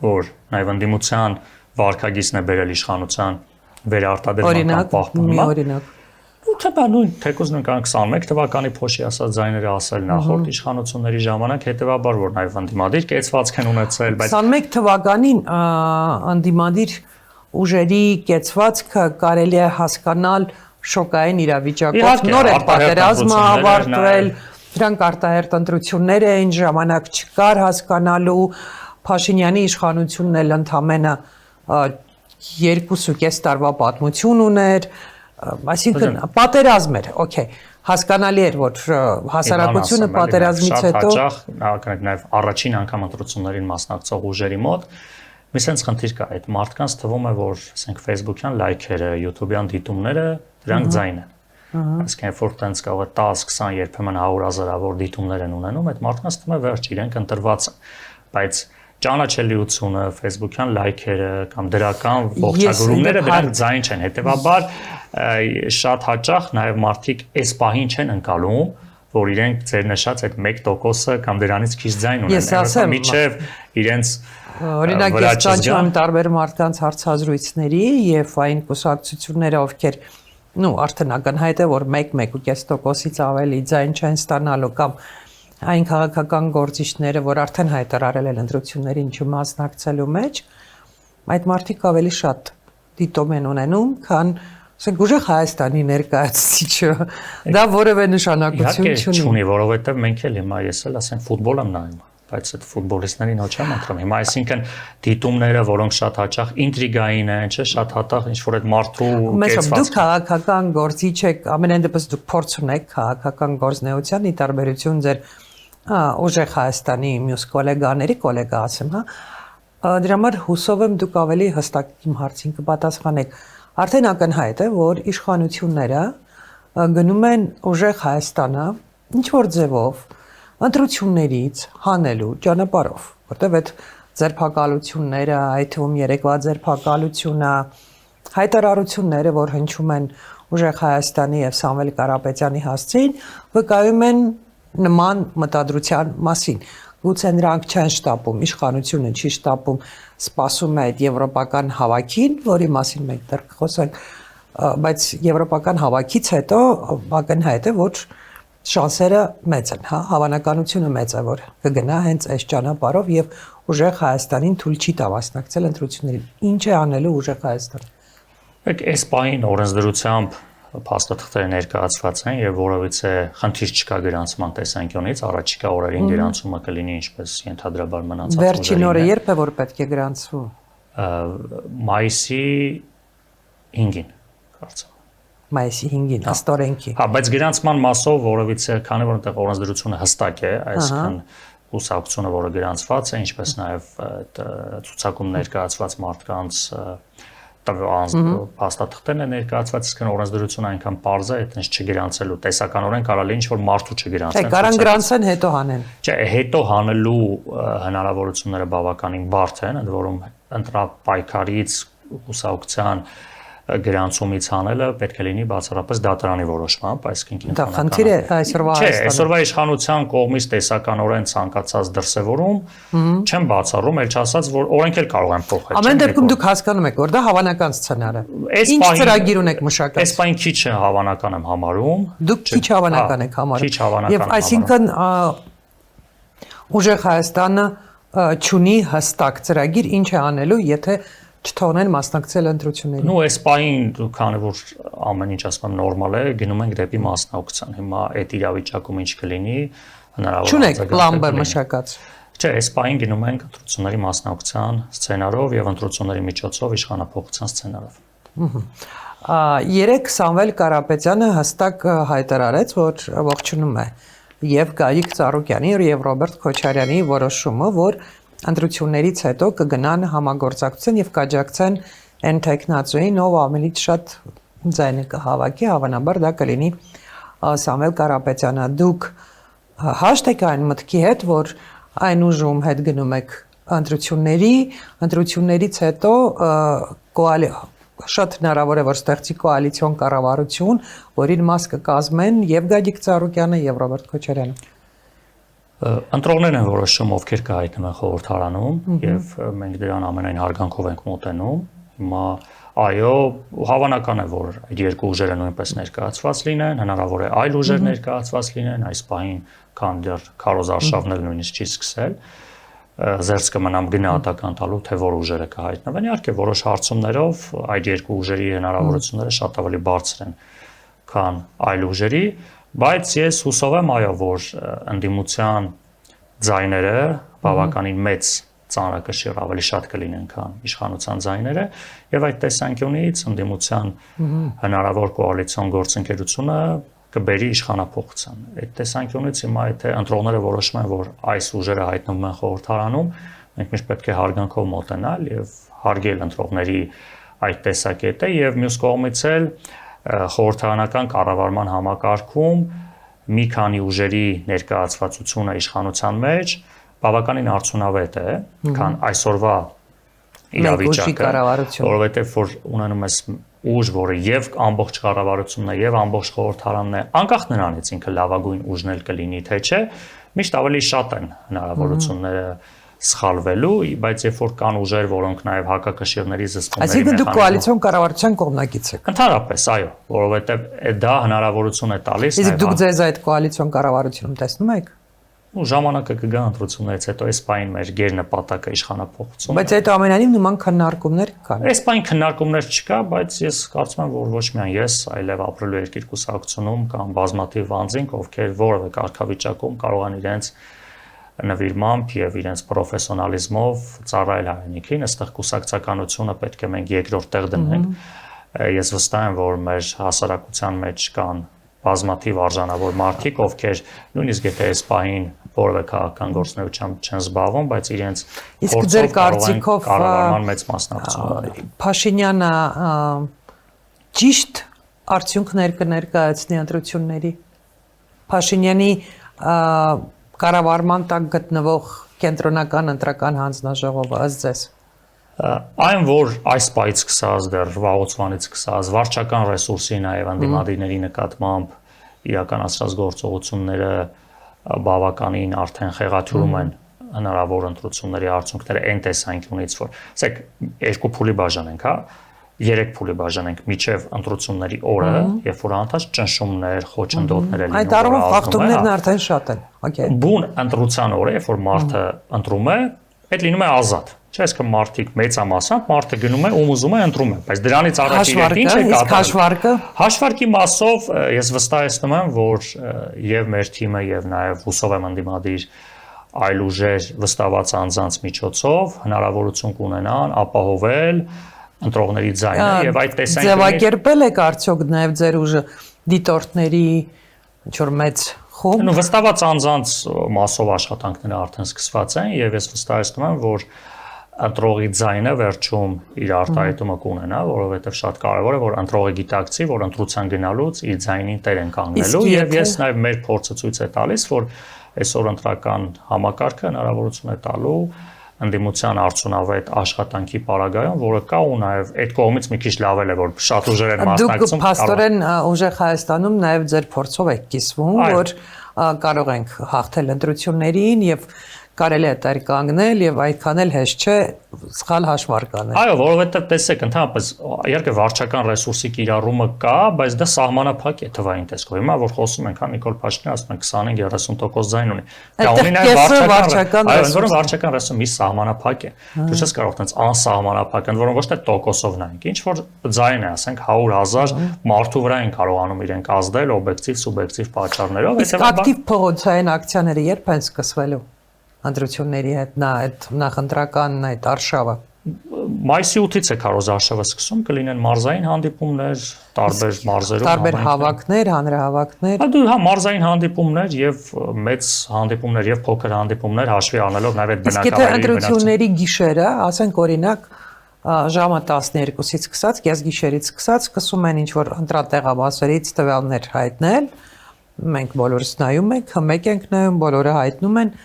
որ նաև ընդդիմության վարքագիծն է բերել իշխանության վերարտադրման կամ պահպանման։ Օրինակ։ Թե բա նույն թեկուզ նույն 21 թվականի փոշի ասած ձայները ասել նախորդ իշխանությունների ժամանակ, հետեւաբար որ նաև ընդդիմադիր կեցվածք են ունեցել, բայց 21 թվականին ընդդիմադիր ուժերի կեցվածքը կարելի է հասկանալ շոկային իրավիճակով, նոր է պատերազմը ավարտվել, դրանք արտահերտ ընտրություններ էին, ժամանակ չկար հասկանալու, Փաշինյանի իշխանությունն էլ ընդամենը 2.5 տարվա պատմություն ուներ, այսինքն պատերազմ էր, օքեյ, հասկանալի էր, որ հասարակությունը պատերազմից հետո հաճախ նաև առաջին անգամ ընտրություններին մասնակցող ուժերի մոտ մի sense խնդիր կա, այդ մարդկանց թվում է, որ ասենք Facebook-յան լայքերը, YouTube-յան դիտումները դրանք ձայն են։ Այսինքն երբ որ տենց կարող է 10-20 երբեմն 100,000-ավոր դիտումներ են ունենում, այդ մարդկանց թվում է վերջ իրենք ընտրված են, բայց ճանաչելիությունը, Facebook-յան լայքերը կամ դրական ողջագրումները դրանք ձայն չեն։ Հետևաբար շատ հաճախ նաև մարդիկ այս պահին չեն ընկալում, որ իրենք ձեր նշած այդ 1%-ը կամ դրանից քիչ ձայն ունեն, միջև իրենց օրինակ ես ճանաչում եմ տարբեր մարդկանց հարցազրույցների եւ այն կուսակցությունները, ովքեր արդեն ակնհայտ է, որ 1.5%-ից ավելի ձայն չեն ստանալու կամ այն քաղաքական գործիչները, որ արդեն հայտարարել են ընտրություններին չմասնակցելու մեջ, այդ մարդիկ ավելի շատ դիտում են ունենում, քան Ասենք ուժեղ Հայաստանի ներկայացուցիչը դա որևէ նշանակություն Իհարկե չունի։ չունի, որովհետև մենք էլ հիմա ես էլ ասենք ֆուտբոլ եմ նայում, բայց այդ ֆուտբոլիստներին ոչ եմ ընտրում։ Հիմա այսինքն դիտումները, որոնք շատ հաճախ ինտրիգային են, չէ, շատ հաճախ ինչ որ այդ մարդու Մեծ դուք քաղաքական գործիչ եք, ամենայն դեպս դուք փորձ ունեք քաղաքական գործնեության ի տարբերություն ձեր ուժեղ Հայաստանի մյուս գոլեգա ասեմ, հա։ Դրա համար հուսով եմ դուք ավելի հստակ իմ հարցին կպատասխանեք։ Արդեն ակնհայտ է, որ իշխանությունները գնում են ուժեղ Հայաստանը ինչ որ ձևով ընտրություններից հանելու ճանապարհով, որտեղ այդ ձերբակալությունները, այդ թվում երեկվա ձերբակալությունը, հայտարարությունները, որ հնչում են ուժեղ Հայաստանի եւ Սամվել Կարապետյանի հասցեին, վկայում են նման մտադրության մասին։ Գուցե նրանք չեն շտապում, իշխանությունը չի շտապում, սպասում է այդ եվրոպական հավաքին, որի մասին մենք դեռ կխոսենք, բայց եվրոպական հավաքից հետո ակնհայտ է, որ շանսերը մեծ են, հա, հավանականությունը մեծ է, որ կգնա հենց այս ճանապարհով եւ ուժեղ Հայաստանին թույլ չի տա մասնակցել ընտրություններին։ Ինչ է անելու ուժեղ Հայաստանը։ Եք այս պահին օրենսդրությամբ փաստաթղթերը ներկայացված են եւ որովհետեւ խնդիր չկա գրանցման տեսանկյունից, առաջիկա օրերին գրանցումը կլինի ինչպես ենթադրաբար մնացած օրերին։ Վերջին օրը երբ է որ պետք է գրանցվի։ Մայիսի 5-ին, կարծեմ։ Մայիսի 5-ին, աստորենքի։ Հա, բայց գրանցման մասով, որովհետեւ քանի որ այնտեղ օրենսդրությունը հստակ է, այսինքն ուսակցությունը, որը գրանցված է, ինչպես նաեւ այդ ցուցակում ներկայացված մարդկանց փաստաթղթերն է ներկայացված, իսկ օրենսդրությունը այնքան պարզ է, այդպես չգրանցելու տեսականորեն կարելի է ինչ որ մարդու չգրանցեն։ Չէ, կարան գրանցեն, հետո հանեն։ Չէ, հետո հանելու հնարավորությունները բավականին բարդ են, ընդ որում ընտրապայքարից ուսակցության գրանցումից հանելը պետք է լինի բացառապես դատարանի որոշմամբ, այսինքն դա խնդիր է այսօրվա Հայաստանում։ Չէ, այսօրվա իշխանության կողմից տեսականորեն ցանկացած դրսևորում չեմ բացառում, ել չասած, որ օրենք էլ կարող են փոխել։ Ամեն դեպքում դուք հասկանում եք, որ դա հավանական սցենար է։ Ինչ ծրագիր ունեք մշակած։ Այս բան քիչ հավանական եմ համարում։ Դուք քիչ հավանական եք համարում։ Քիչ հավանական։ Եվ այսինքն ուժեղ Հայաստանը չունի հստակ ծրագիր ինչ է անելու, եթե չթողնեն մասնակցել ընտրություններին։ Ну, այս պահին, քանի որ ամեն ինչ ասում եմ նորմալ է, գնում ենք դեպի մասնակցության։ Հիմա այդ իրավիճակում ինչ կլինի, հնարավոր Չունեք պլան B մշակած։ Չէ, այս պահին գնում ենք ընտրությունների մասնակցության սցենարով եւ ընտրությունների միջոցով իշխանապողության սցենարով։ Երեք Սամվել Կարապետյանը հստակ հայտարարեց, որ ողջունում է եւ Գայիկ Ծառուկյանի եւ Ռոբերտ Քոչարյանի որոշումը, որ ընտրություններից հետո կգնան համագործակցության եւ կաջակցեն այն տեխնացուին, ով ավելի շատ ձայնը կհավաքի, հավանաբար դա կլինի Սամվել Կարապետյանը։ Դուք հաշտ եք այն մտքի հետ, որ այն ուժում հետ գնում եք ընտրություններից հետո շատ հնարավոր է, որ ստեղծի կոալիցիոն կառավարություն, որին մաս կկազմեն եւ Գագիկ Ծառուկյանը եւ Ռոբերտ Քոչարյանը։ Ընտրողներն են որոշում, ովքեր կհայտնվեն խորհրդարանում եւ մենք դրան ամենայն հարգանքով ենք մոտենում։ Հիմա այո, հավանական է, որ այդ երկու ուժերը նույնպես ներկայացված լինեն, հնարավոր է այլ ուժեր ներկայացված լինեն, այս պահին քան դեռ Քարոզ Արշավն էլ նույնիսկ չի սկսել։ Զերծ կմնամ գնահատական տալու, թե որ ուժերը կհայտնվեն։ Իհարկե, որոշ հարցումներով այդ երկու ուժերի հնարավորությունները շատ ավելի բարձր են, քան այլ ուժերի, բայց ես հուսով եմ, այո, որ ընդդիմության ձայները բավականին մեծ ծանրակշիռ ավելի շատ կլինեն, քան իշխանության ձայները, եւ այդ տեսանկյունից ընդդիմության հնարավոր կոալիցիոն գործընկերությունը կբերի իշխանապողության։ Այդ տեսանկյունից հիմա եթե ընտրողները որոշում են, որ այս ուժերը հայտնվում են խորհրդարանում, մենք միշտ պետք է հարգանքով մոտենալ եւ հարգել ընտրողների այդ տեսակետը եւ մյուս կողմից էլ խորհրդարանական կառավարման համակարգում մի քանի ուժերի ներկայացվածությունը իշխանության մեջ բավականին արդյունավետ է, քան այսօրվա իրավիճակը, որովհետեւ որ ունենում ես ուժ, որը եւ ամբողջ կառավարությունն է եւ ամբողջ խորհրդարանն է, անկախ նրանից ինքը լավագույն ուժն էլ կլինի թե չէ, միշտ ավելի շատ են հնարավորությունները սխալվելու, բայց երբ որ կան ուժեր, որոնք նաեւ հակակշիռների զսպումների Այսինքն դուք կոալիցիոն կառավարության կողմնակից եք։ Ընդհանրապես, այո, որովհետեւ դա հնարավորություն է տալիս։ Իսկ դուք ձեզ այդ կոալիցիոն կառավարությունում տեսնում եք։ ու ժամանակը կգա ընտրություններից հետո այս պայն մեր գերնպատակը իշխանապողություն։ Բայց այդ ամենանիվ նման քննարկումներ կան։ Այս պայն քննարկումներ չկա, բայց ես կարծում եմ, որ ոչ միայն ես, այլև ապրելու երկիր կուսակցությունում կան բազմաթիվ անձինք, ովքեր որևէ կարգավիճակում կարող են իրենց նվիրմամբ եւ իրենց պրոֆեսիոնալիզմով ծառայել հայրենիքին, այստեղ կուսակցականությունը պետք է մենք երկրորդ տեղ դնենք։ Ես վստահ եմ, որ մեր հասարակության մեջ կան բազմաթիվ արժանավոր մարդիկ, ովքեր նույնիսկ եթե այս պահին որևէ քաղաքական գործունեությամբ չեն զբաղվում, բայց իրենց ձեր կարծիքով կառավարման մեծ մասնակցություն ունեն։ Փաշինյանը ճիշտ արդյունքներ կներկայացնի ընտրությունների։ Փաշինյանի կառավարման տակ գտնվող կենտրոնական ընտրական հանձնաժողովը ըստ ձեզ։ Այն որ այս պայից սկսած դեռ վաղուց սկսած վարչական ռեսուրսի նաև անդիմադիրների նկատմամբ իրականացրած գործողությունները բավականին արդեն խեղաթյուրում են հնարավոր ընտրությունների արդյունքները այն տեսանկյունից որ ասեք երկու փուլի բաժանենք, հա 3 փուլի բաժանենք միջև ընտրությունների օրը, երբ որ անընդհատ ճնշումներ, խոչընդոտներ են լինում։ Այդ առումով խախտումներն արդեն շատ են։ Okay։ Բուն ընտրության օրը, երբ որ մարդը ընտրում է, այդ լինում է ազատ։ Չէ, այսինքն մարդիկ մեծամասամբ մարդը գնում է ում ուզում է ընտրում է, բայց դրանից առաջ իրենք ինչ է կատարում։ Հաշվարկի մասով ես վստահեցնում եմ, որ եւ մեր թիմը եւ նաեւ հուսով եմ ընդդիմադիր այլ ուժեր վստահված անձանց միջոցով հնարավորություն կունենան ապահովել ընտրողների ձայնը եւ այդ տեսանկյունից ձևակերպել եք արդյոք նաեւ ձեր ուժը դիտորդների ինչ որ մեծ խումբ։ Ու վստահված անձանց մասով աշխատանքները արդեն սկսված են եւ ես վստահեցնում եմ, որ ընտրողի ձայնը վերջում իր արտահայտումը կունենա, որովհետեւ շատ կարեւոր է, որ ընտրողը գիտակցի, որ ընտրության գնալուց իր ձայնին տեր են կանգնելու եւ ես նաեւ մեր փորձը ցույց է տալիս, որ այսօր ընտրական համակարգը հնարավորություն է տալու ընդդիմության արդյունավետ աշխատանքի պարագայում, որը կա ու նաև այդ կողմից մի քիչ լավ է, որ շատ ուժեր են մասնակցում։ Դուք փաստորեն ուժեղ Հայաստանում նաև ձեր փորձով եք կիսվում, որ կարող ենք հաղթել ընտրություններին եւ կարելի է դեռ կանգնել եւ այդքան էլ հեշտ չէ սխալ հաշվարկ անել։ Այո, որովհետեւ տեսեք, ընդհանրապես իհարկե վարչական ռեսուրսի կիրառումը կա, բայց դա սահմանափակ է թվային տեսքով։ Հիմա որ խոսում ենք, հա Նիկոլ Փաշինյանը ասում է 25-30% ձայն ունի։ Դա ունի նաեւ վարչական ռեսուրս, վարչական ռեսուրսը մի սահմանափակ է։ Դու չես կարող այդպես անսահմանափակ, ընդ որում ոչ թե տոկոսով նայենք, ինչ որ ձայն է, ասենք 100,000 մարդու վրա են կարողանում իրենք ազդել օբյեկտիվ, սուբյեկտիվ պատճառներով, հետեւաբար ակտիվ փողոցային ակցիաները երբ են սկսվելու ընտրությունների հետ այդ նախընտրական այդ արշավը մայիսի 8-ից է քարոզարշավը սկսում կլինեն մարզային հանդիպումներ տարբեր մարզերում տարբեր հավաքներ, հանրահավաքներ հա մարզային հանդիպումներ եւ մեծ հանդիպումներ եւ փոքր հանդիպումներ հաշվի առնելով նաեւ այդ բնակավայրի իսկ ընտրությունների գիշերը ասենք օրինակ ժամը 12-ից սկսած կեսգիշերից սկսած սկսում են ինչ որ ընտրատեղամասերից տվյալներ հայտնել մենք բոլորս նայում ենք մեկ ենք նայում բոլորը հայտնում են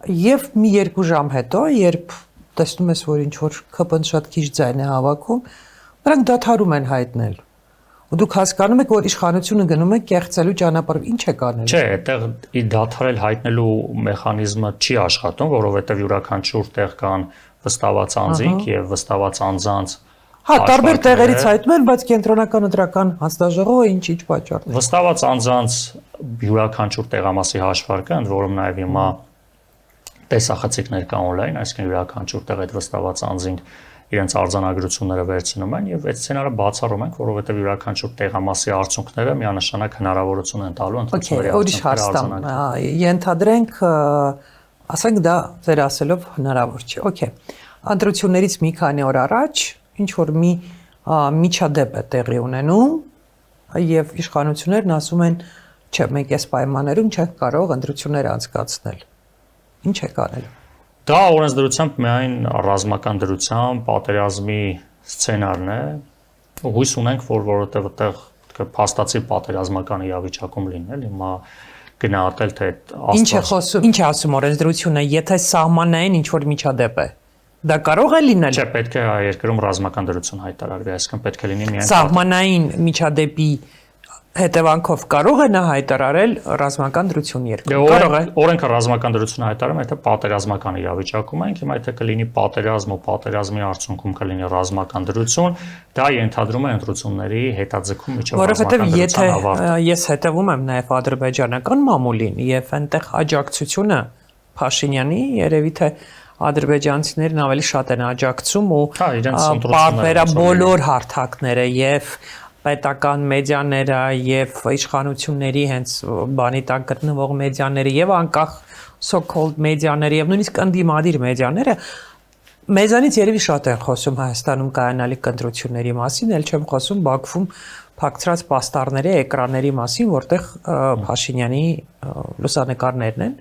Եվ մի 2 ժամ հետո, երբ տեսնում ես, որ ինչ-որ քպն շատ քիչ ձայն է հավաքում, նրանք դադարում են հայտնել։ Ու դուք հասկանում եք, որ իշխանությունը գնում է կեղծելու ճանապարհով, ինչ է կանելու։ Չէ, այդտեղ ի դադարել հայտնելու մեխանիզմը չի աշխատում, որովհետև յուրաքանչյուր տեղ կան վստահված անձինք եւ վստահված անձանց Հա, տարբեր տեղերից հայտնում են, բայց կենտրոնական ընտրական հանձնաժողովը ինչ պատճառ։ Վստահված անձանց յուրաքանչյուր տեղամասի հաշվարկը, ընդ որում նաեւ հիմա տեսախցիկներ կան on-line, այսինքն յուրաքանչյուր տեղ այդ վստահված անձինք իրենց արձանագրությունները վերցնում են եւ այդ սցենարը բացառում ենք, որովհետեւ յուրաքանչյուր տեղամասի արդյունքները միանշանակ հնարավորություն են տալու ընտրությունների արդյունքները ենթադրենք, ասենք դա ձեր ասելով հնարավոր չէ։ Okay։ Ընտրություններից մի քանի օր առաջ ինչ որ մի միջադեպ է տեղի ունենում եւ իշխանություններն ասում են, չէ, մենք այս պայմաններում չենք կարող ընտրություններ անցկացնել։ Ինչ է կանել։ Դա օրենսդրությամբ միայն ռազմական դրությամբ պատերազմի սցենարն է։ Հույս ունենք, որ որովհետև այդտեղ փաստացի պատերազմական իրավիճակում լինել, հիմա գնահատել թե Ինչ է խոսում, ինչ է ասում օրենսդրությունը, եթե սահմանային ինչ որ միջադեպ է։ Դա կարող է լինել։ Չէ, պետք է երկրում ռազմական դրություն հայտարարվի, այսինքն պետք է լինի միայն սահմանային միջադեպի հետևանքով կարող է նա հայտարարել ռազմական դրություն երկրում։ Կարող է։ Օրենքը ռազմական դրություն հայտարարում, եթե պատերազմական իրավիճակում ենք, հիմա եթե կլինի պատերազմ ու պատերազմի արդյունքում կլինի ռազմական դրություն, դա ենթադրում է ընտրությունների հետաձգում միջև ռազմական դրության ավարտ։ Որովհետև ես հետևում եմ նաև ադրբեջանական մամուլին եւ այնտեղ աջակցությունը Փաշինյանի երևի թե ադրբեջանցիներն ավելի շատ են աջակցում ու բոլոր հարթակները եւ պետական մեդիաները եւ իշխանությունների հենց բանի տակ գտնվող մեդիաները եւ անկախ so-called մեդիաները եւ նույնիսկ ընդդիմադիր մեդիաները մեզանից երևի շատ են խոսում Հայաստանում կայանալիք ընտրությունների մասին, ել չեմ խոսում Բաքվում փակցրած պաստառների էկրանների մասին, որտեղ Փաշինյանի լուսանկարներն են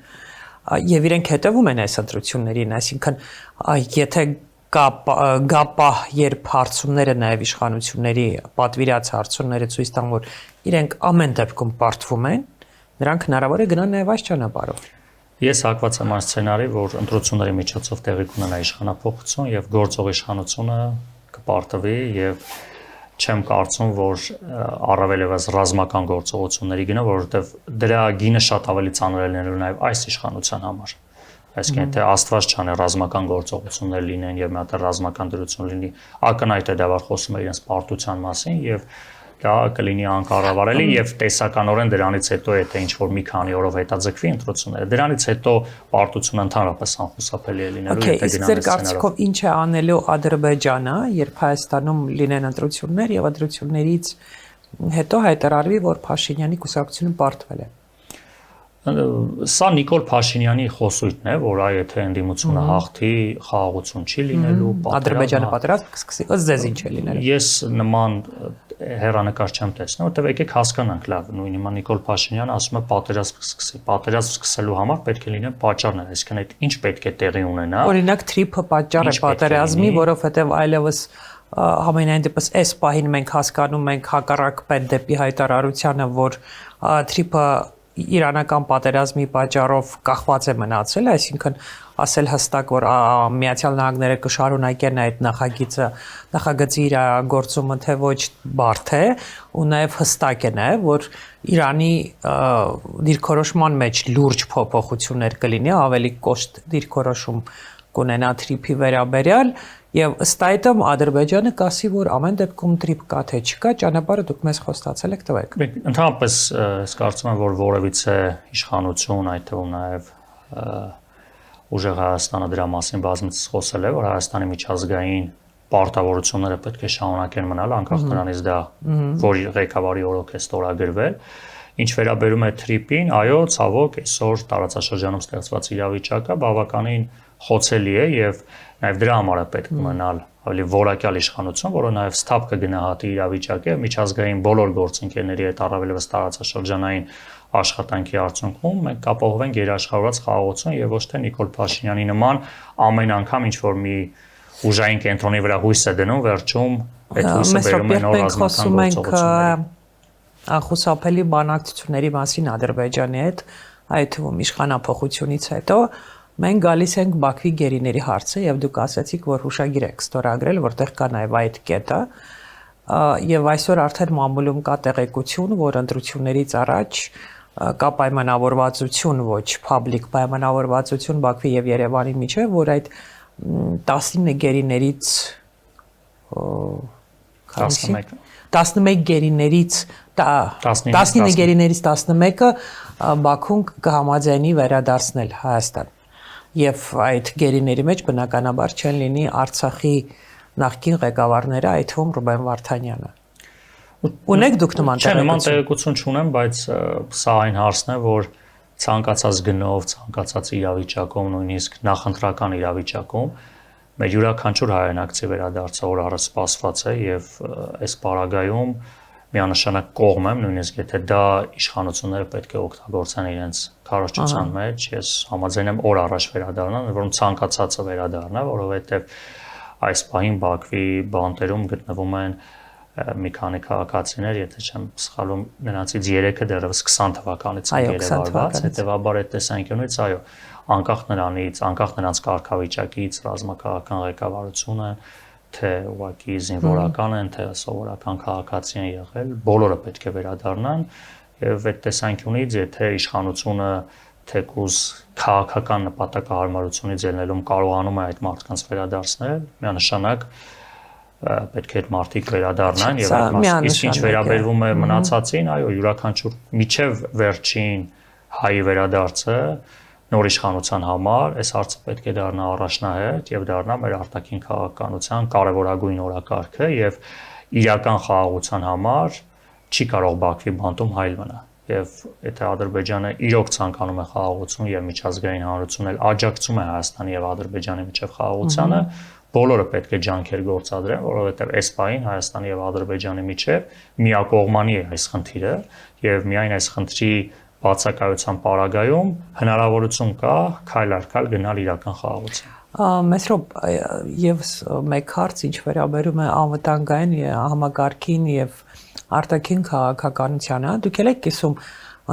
եւ իրենք հետևում են այս ընտրություններին, այսինքն եթե գապա երբ հարցումները նաև իշխանությունների պատվիրած հարցումները ցույց տան որ իրենք ամեն դեպքում պարտվում են նրանք հնարավոր է գնան նաև այս ճանապարհով Ես հակված եմ այն սցենարի որ ընտրությունների միջոցով տեղի կունենա իշխանափոխություն եւ գործող իշխանությունը կպարտվի եւ չեմ կարծում որ առավել եւս ռազմական գործողությունների գնա որովհետեւ դրա գինը շատ ավելի ծանր է լինելու նաև այս իշխանության համար Այսինքն թե Աստված չանի ռազմական գործողություններ լինեն եւ մի հատ ռազմական դրություն լինի, ակնհայտ է դա որ խոսում է իրենց պարտության մասին եւ դա կլինի անկառավարելի եւ տեսականորեն դրանից հետո եթե ինչ որ մի քանի օրով հետաձգվի ընտրությունները, դրանից հետո պարտությունը ընդհանրապես անխուսափելի է լինելու եթե գնանք կարծիքով ինչ է անելու Ադրբեջանը, երբ Հայաստանում լինեն ընտրություններ եւ ընտրություններից հետո հայտարարվի որ Փաշինյանի կուսակցությունը պարտվել է Սա Նիկոլ Փաշինյանի խոսույթն է, որ այ եթե ընդդիմությունը հաղթի, խաղաղություն չի լինելու, Ադրբեջանը պատերազմ կսկսի, ըստ ձեզ ինչ է լինելու։ Ես նման հեռանկար չեմ տեսնում, որտեղ եկեք հասկանանք լավ, նույն հիմա Նիկոլ Փաշինյանը ասում է պատերազմ կսկսի։ Պատերազմ սկսելու համար պետք է լինեն պատճառներ, այսինքն այդ ինչ պետք է տեղի ունենա։ Օրինակ թրիփը պատճառ է պատերազմի, որովհետև այլևս համենայն դեպս այս պահին մենք հասկանում ենք հակառակ պետ դեպի հայտարարությանը, որ թրիփը իրանական պատերազմի պատճառով կախված է մնացել, այսինքն ասել հստակ որ Միացյալ Նահանգները կշարունակեն այդ նախագծի իրագործումը թե ոչ բարդ է ու նաև հստակ է նաև որ Իրանի դիրքորոշման մեջ լուրջ փոփոխություններ կլինի, ավելի կոշտ դիրքորոշում կունենա թրիփի վերաբերյալ եւ ըստ այդմ Ադրբեջանը կասի որ ամեն դեպքում թրիփ կա թե չկա, ճանապարհը դուք մեզ խոստացել եք տվեք։ Ընդհանրապես ես կարծում եմ որ որևիցե իշխանություն, այդ թվում նաև ուժեղ Հայաստանը դրա մասին բազմիցս խոսել է, որ Հայաստանի միջազգային պարտավորությունները պետք է շարունակեն մնալ, անկախ նրանից դա որ ղեկավարի օրոք է ստորագրվել։ Ինչ վերաբերում է թրիփին, այո, ցավոք, այսօր տարածաշրջանում ստեղծված իրավիճակը բավականին խոցելի է եւ նաեւ դրա համար է պետք ունենալ ավելի որակյալ իշխանություն, որը նաեւ ստապ կգնահատի իրավիճակը միջազգային բոլոր գործընկերների հետ առավելևս տարածաշրջանային աշխատանքի արդյունքում մենք կապահովենք երաշխավորված խաղաղություն եւ ոչ թե Նիկոլ Փաշինյանի նման ամեն անգամ ինչ որ մի ուժային կենտրոնի վրա հույս է դնում, վերջում այդ հույսը բերում է նոր ռազմական գործողությունների։ Անխուսափելի բանակցությունների մասին Ադրբեջանի հետ, այդ թվում իշխանափոխությունից հետո մենք գալիս ենք Բաքվի գերիների հարցը եւ դուք ասացիք, որ հուշագիր եք ստորագրել, որտեղ կա նաեւ այդ կետը եւ այսօր արդեն մամուլում կա տեղեկություն, որ ընտրություններից առաջ կա պայմանավորվածություն, ոչ public պայմանավորվածություն Բաքվի եւ Երևանի միջեւ, որ այդ 19 գերիներից 11 գերիներից 19 գերիներից 11-ը Բաքուն կհամաձայնի վերադարձնել Հայաստան։ Եվ այդ գերիների մեջ բնականաբար չեն լինի Արցախի նախկին ղեկավարները, այդ թվում Ռուբեն Վարդանյանը։ Ունեք դուք նման տեղեկություն։ Չէ, նման տեղեկություն չունեմ, բայց սա այն հարցն է, որ ցանկացած գնով, ցանկացած իրավիճակում, նույնիսկ նախընտրական իրավիճակում մեր յուրաքանչյուր հայրենակցի վերադարձը օր առ սպասված է եւ այս պարագայում միանշանակ կողմ եմ, նույնիսկ եթե դա իշխանությունները պետք է օգտագործեն իրենց քարոզչության մեջ, ես համաձայն եմ օր առաջ վերադառնալ, որոնց ցանկացածը վերադառնա, որովհետեւ այս պահին Բաքվի բանտերում գտնվում են մի քանի քաղաքացիներ, եթե չեմ սխալվում, նրանցից 3-ը դեռևս 20 թվականից են երևարված, հետեւաբար այդ տեսանկյունից այո, անկախ նրանից, անկախ նրանց կարգավիճակից, ռազմաքաղաքական ղեկավարությունը թե ուղղակի զինվորական են, թե սովորական քաղաքացի են եղել, բոլորը պետք է վերադառնան եւ այդ տեսանկյունից եթե իշխանությունը թեկուզ քաղաքական նպատակահարմարությունից ելնելում կարողանում է այդ մարդկանց վերադարձնել, միանշանակ պետք է այդ մարդիկ վերադառնան եւ իսկ ինչ վերաբերվում է մնացածին, այո, յուրաքանչյուր միջև վերջին հայի վերադարձը նոր իշխանության համար այս հարցը պետք է դառնա առաջնահերթ եւ դառնա մեր արտաքին քաղաքականության կարևորագույն օրակարգը եւ իրական խաղաղության համար չի կարող Բաքվի բանտում հայլ մնա եւ եթե Ադրբեջանը իրոք ցանկանում է խաղաղություն եւ միջազգային հանրությունն էլ աջակցում է Հայաստանի եւ Ադրբեջանի միջև խաղաղությանը բոլորը պետք է ջանքեր գործադրեն որովհետեւ այս պահին Հայաստանի եւ Ադրբեջանի միջև միակողմանի է այս խնդիրը եւ միայն այս խնդրի բացակայության պարագայում հնարավորություն կա քայլ առ քայլ գնալ իրական խաղաղության։ Մեսրոպ եւս մեկ հարց ինչ վերաբերում է անվտանգային համագարքին եւ արտաքին քաղաքականությանը, դուք եք կիսում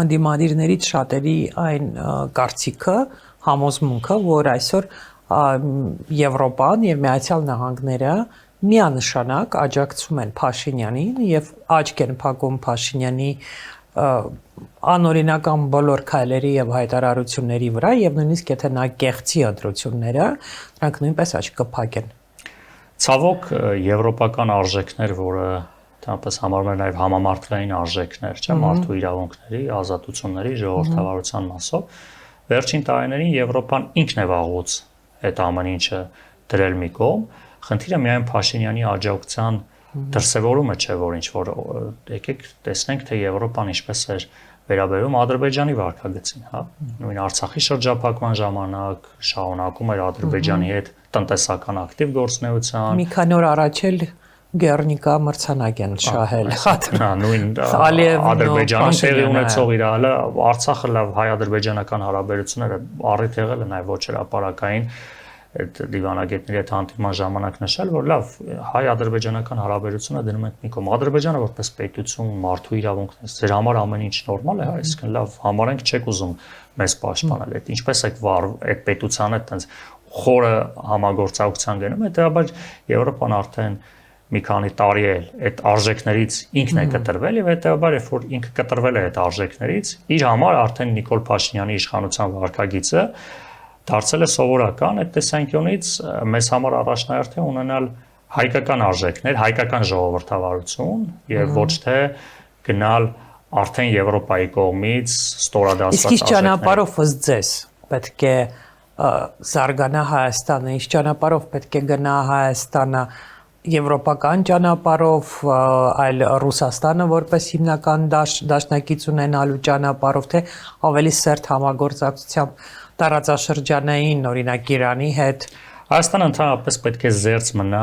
անդիմադիրներից շատերի այն կարծիքը, համոզմունքը, որ այսօր Եվրոպան եւ Միացյալ Նահանգները միանշանակ աջակցում են Փաշինյանին եւ աչք են փակում Փաշինյանի անօրինական բոլոր քայլերի եւ հայտարարությունների վրա եւ նույնիսկ եթե նա կեղծի ընտրությունները, նրանք նույնպես աչք կփակեն։ Ցավոք եվրոպական արժեքներ, որը դրանպես համարվում են նաեւ համամարտկային արժեքներ, չէ՞, մարդու իրավունքների, ազատությունների, ժողովրդավարության մասով, վերջին տարիներին Եվրոպան ինքն է վաղուց այդ ամեն ինչը դրել մի կողմ, խնդիրը միայն Փաշինյանի աջակցության դրսևորումը չէ, որ ինչ որ եկեք տեսնենք թե Եվրոպան ինչպես էր վերաբերում Ադրբեջանի վարքագծին, հա։ Նույն Արցախի շրջափակման ժամանակ շարունակում էր Ադրբեջանի հետ տնտեսական ակտիվ գործունեության։ Մի քանի օր առաջ էլ Գեռնիկա մրցանակ են շահել։ Հա, նույն Ադրբեջանի տեղի ունեցող իր հələ Արցախը լավ հայ-ադրբեջանական հարաբերությունները առիթ եղել է նաև ոչ հրապարակային այդ դիվանագետների հետ հանդիպման ժամանակ նշել, որ լավ հայ-ադրբեջանական հարաբերությունը դնում ենք մի կողմ։ Ադրբեջանը որպես պետություն, մարդու իրավունքներ, ձեր համար ամեն ինչ նորմալ է, հա, այսինքն լավ համարենք չեք ուզում մեզ պաշտպանել։ Այդ ինչպես եք այդ պետությանը այդտենց խորը համագործակցության գնում, հետեւաբար Եվրոպան արդեն մի քանի տարի է այդ արժեքներից ինքն է կտրվել եւ հետեւաբար երբ որ ինքը կտրվել է այդ արժեքներից, իր համար արդեն Նիկոլ Փաշինյանի իշխանության վարքագիծը դարձել է սովորական այդ տեսանկյունից մեզ համար առաջնահերթ է ունենալ հայկական արժեքներ, հայկական ժողովրդավարություն եւ ոչ թե գնալ արդեն Եվրոպայի կողմից ստորադասված արժեքներ։ Իսկ ճանապարհով ըստ ձեզ պետք է զարգանա Հայաստանը, իսկ ճանապարհով պետք է գնա Հայաստանը եվրոպական ճանապարհով, այլ Ռուսաստանը որպես հիմնական դաշնակից ունենալու ճանապարհով, թե ավելի սերտ համագործակցությամբ տարածաշրջանային, օրինակ Իրանի հետ։ Հայաստանը ընդհանրապես պետք է զերծ մնա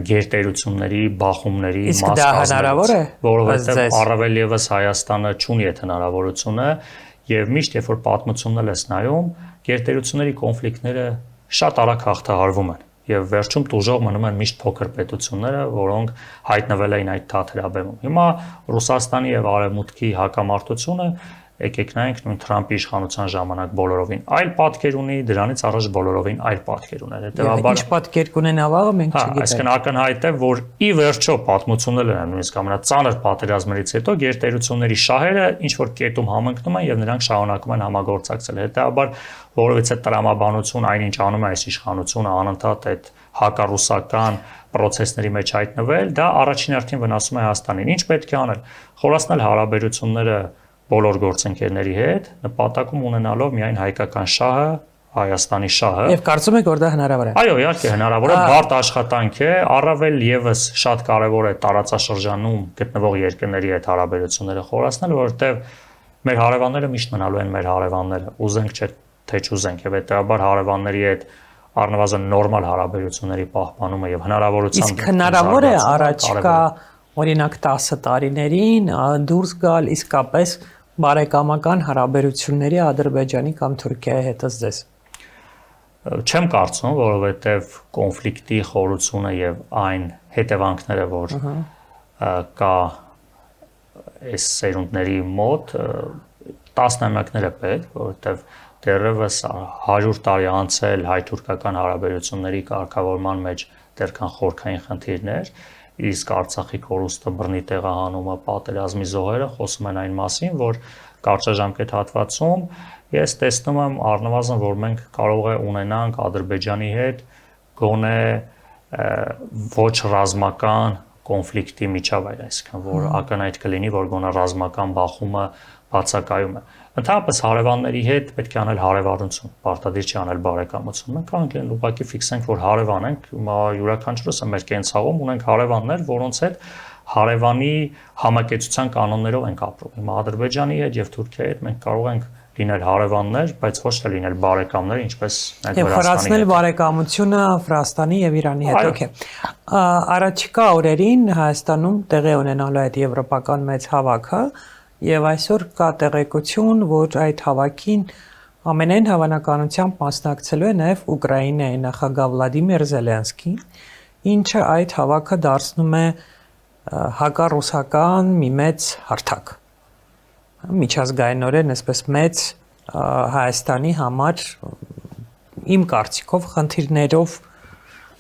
գերտերությունների, բախումների մասկազներից, որովհետև առավել եւս Հայաստանը չունի այդ հնարավորությունը եւ միշտ երբ որ պատմությունն ես նայում, գերտերությունների կոնֆլիկտները շատ արագ հաղթահարվում են եւ վերջում տուժող մնում են միշտ փոքր պետությունները, որոնք հայտնվել էին այդ թաթերաբեմում։ Հիմա Ռուսաստանի եւ Արևմուտքի հակամարտությունը եկեք նայենք նույն Թրամփի իշխանության ժամանակ բոլորովին այլ պատկեր ունի, դրանից առաջ բոլորովին այլ պատկեր ուներ։ Հետեւաբար ինչ պատկեր կունենա վաղը մենք չգիտենք։ Այսինքն ակնհայտ է, որ ի վերջո պատմությունները են նույնիսկ ամենածանր պատերազմներից հետո գերտերությունների շահերը ինչ որ կետում համընկնում են եւ նրանք շարունակում են համագործակցել։ Հետեւաբար որովհետեւ տրամաբանություն այնինչ անում է այս իշխանությունը անընդհատ այդ հակառուսական process-ների մեջ հայտնվել, դա առաջին հերթին վնասում է Հայաստանին։ Ինչ պետք է անել։ Խորացնել հարաբերությունները բոլոր գործընկերների հետ, նպատակում ունենալով միայն հայկական շահը, Հայաստանի շահը։ Եվ կարծում եք, որ դա հնարավոր է։ Այո, իհարկե հնարավոր է, բարդ աշխատանք է, առավել եւս շատ կարեւոր է տարածաշրջանում գտնվող երկրների հետ հարաբերությունները խորացնել, որովհետեւ մեր հարևանները միշտ մնալու են մեր հարևանները, ուզենք թե չուզենք, եւ հետեւաբար հարևանների հետ առնվազն նորմալ հարաբերությունների պահպանումը եւ հնարավորության իսկ հնարավոր է առաջկա օրինակ 10 տարիներին դուրս գալ իսկապես բարեկամական հարաբերությունների Ադրբեջանի կամ Թուրքիայի հետ ըստ ձեզ։ Չեմ կարծում, որովհետև կոնֆլիկտի խորությունը եւ այն հետևանքները, որ կա այս սերունդների մոտ, տասնամյակներ է պետք, որովհետև դեռևս 100 տարի անցել հայ-թուրքական հարաբերությունների կարգավորման մեջ դեռ կան խորքային խնդիրներ, իսկ Արցախի կորուստը, բռնի տեղահանումը, պատերազմի զոհերը խոսում են այն մասին, որ կարճաժամկետ հատվածում ես տեսնում եմ առնվազն, որ մենք կարող է ունենանք Ադրբեջանի հետ գոնե ոչ ռազմական կոնֆլիկտի միջավայր, այսինքն որ ակնհայտ կլինի, որ գոնե ռազմական բախումը բացակայում է։ Ընդհանրապես հարևանների հետ պետք է անել հարևանություն, պարտադիր չի անել բարեկամություն։ Մենք կարող ենք ուղղակի ֆիքսենք, որ հարևան ենք, յուրաքանչյուրս մեր կենցաղում ունենք հարևաններ, որոնց հետ հարևանի համակեցության կանոններով ենք ապրում։ Հիմա Ադրբեջանի հետ եւ Թուրքիայի հետ մենք կարող ենք լինել հարևաններ, բայց ոչ թե լինել բարեկամներ, ինչպես մենք Վրաստանի հետ։ Եվ խորացնել բարեկամությունը Վրաստանի եւ Իրանի հետ, օքեյ։ Առաջիկա օրերին Հայաստանում տեղի ունենալու է այդ եվրոպական մեծ հավաքը, եւ այսօր կա տեղեկություն, որ այդ հավաքին ամենայն հավանականությամբ մասնակցելու է նաեւ Ուկրաինայի նախագահ Վլադիմիր Զելենսկին, ինչը այդ հավաքը դարձնում է հակառուսական մի մեծ հարթակ։ Միջազգայինորեն այսպես մեծ Հայաստանի համար իմ կարծիքով խնդիրներով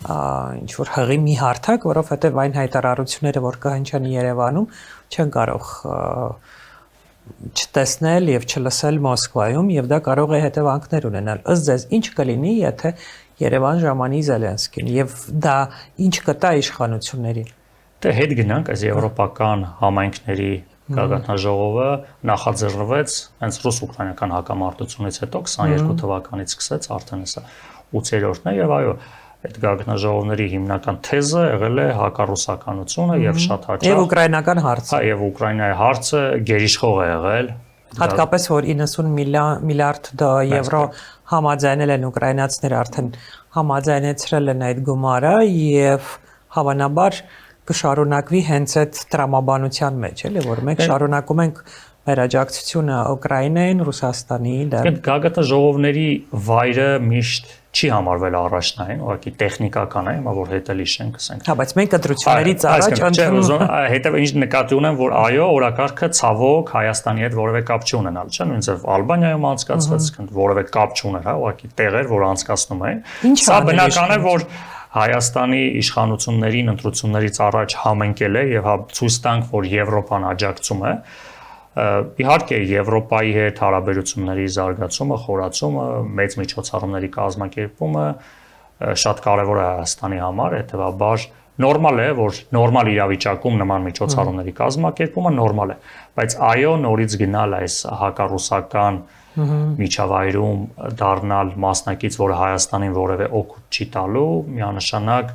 ինչ որ հղի մի հարթակ, որովհետև այն հայտարարությունները, որ կհնչեն Երևանում, չեն կարող չտեսնել եւ չլսել Մոսկվայում եւ դա կարող է հետևանքներ ունենալ։ Ըստ ձեզ ինչ կլինի, եթե Երևան ժամանի Զելենսկին եւ դա ինչ կտա իշխանություններին։ Դե հետ գնանք այս եվրոպական համայնքների գագաթնաժողովը նախաձեռնվեց հենց ռուս-ուկրաինական հակամարտությունից հետո 22 թվականից սկսեց արդեն հեսա 8-րդն է եւ այո այդ գագաթնաժողովների հիմնական թեզը եղել է հակառուսականությունը եւ շատ հաճախ եւ ուկրաինական հարցը։ Հա եւ Ուկրաինայի հարցը գերիշխող է եղել հատկապես որ 90 միլիարդ եվրո համաձայնել են ուկրաինացիները արդեն համաձայնեցրել են այդ գումարը եւ հավանաբար կշարունակվի հենց այդ տրամաբանության մեջ, էլի, որ մենք շարունակում ենք մեր աջակցությունը Ուկրաինային, Ռուսաստանին, դա։ Այդ գագաթնաժողովների վայրը միշտ չի համարվել առաջնային, ուղղակի տեխնիկական է, հիմա որ հետելի շենք, ասենք։ Հա, բայց մենք ընտրություններից առաջ ընդունում հետո ինչ նկատի ունեմ, որ այո, օրակարգը ցավոք Հայաստանի հետ որևէ կապ չի ունենալ, չէ՞, նույնիսկ Ալբանիայում անցկացված, որևէ կապ չուներ, հա, ուղղակի տեղեր, որ անցկացնում էին։ Սա բնական է, որ Հայաստանի իշխանություններին ընտրություններից առաջ համընկել է եւ ցույց տանք, որ Եվրոպան աջակցում է։ Իհարկե Եվրոպայի հետ հարաբերությունների զարգացումը, խորացումը, մեծ միջոցառումների կազմակերպումը շատ կարեւոր է Հայաստանի համար, հետեւաբար նորմալ է, որ նորմալ իրավիճակում նման միջոցառումների կազմակերպումը նորմալ է, բայց այո, նորից գնալ այս հակառուսական միջավայրում դառնալ մասնակից, որը Հայաստանին որևէ օգուտ չի տալու, միանշանակ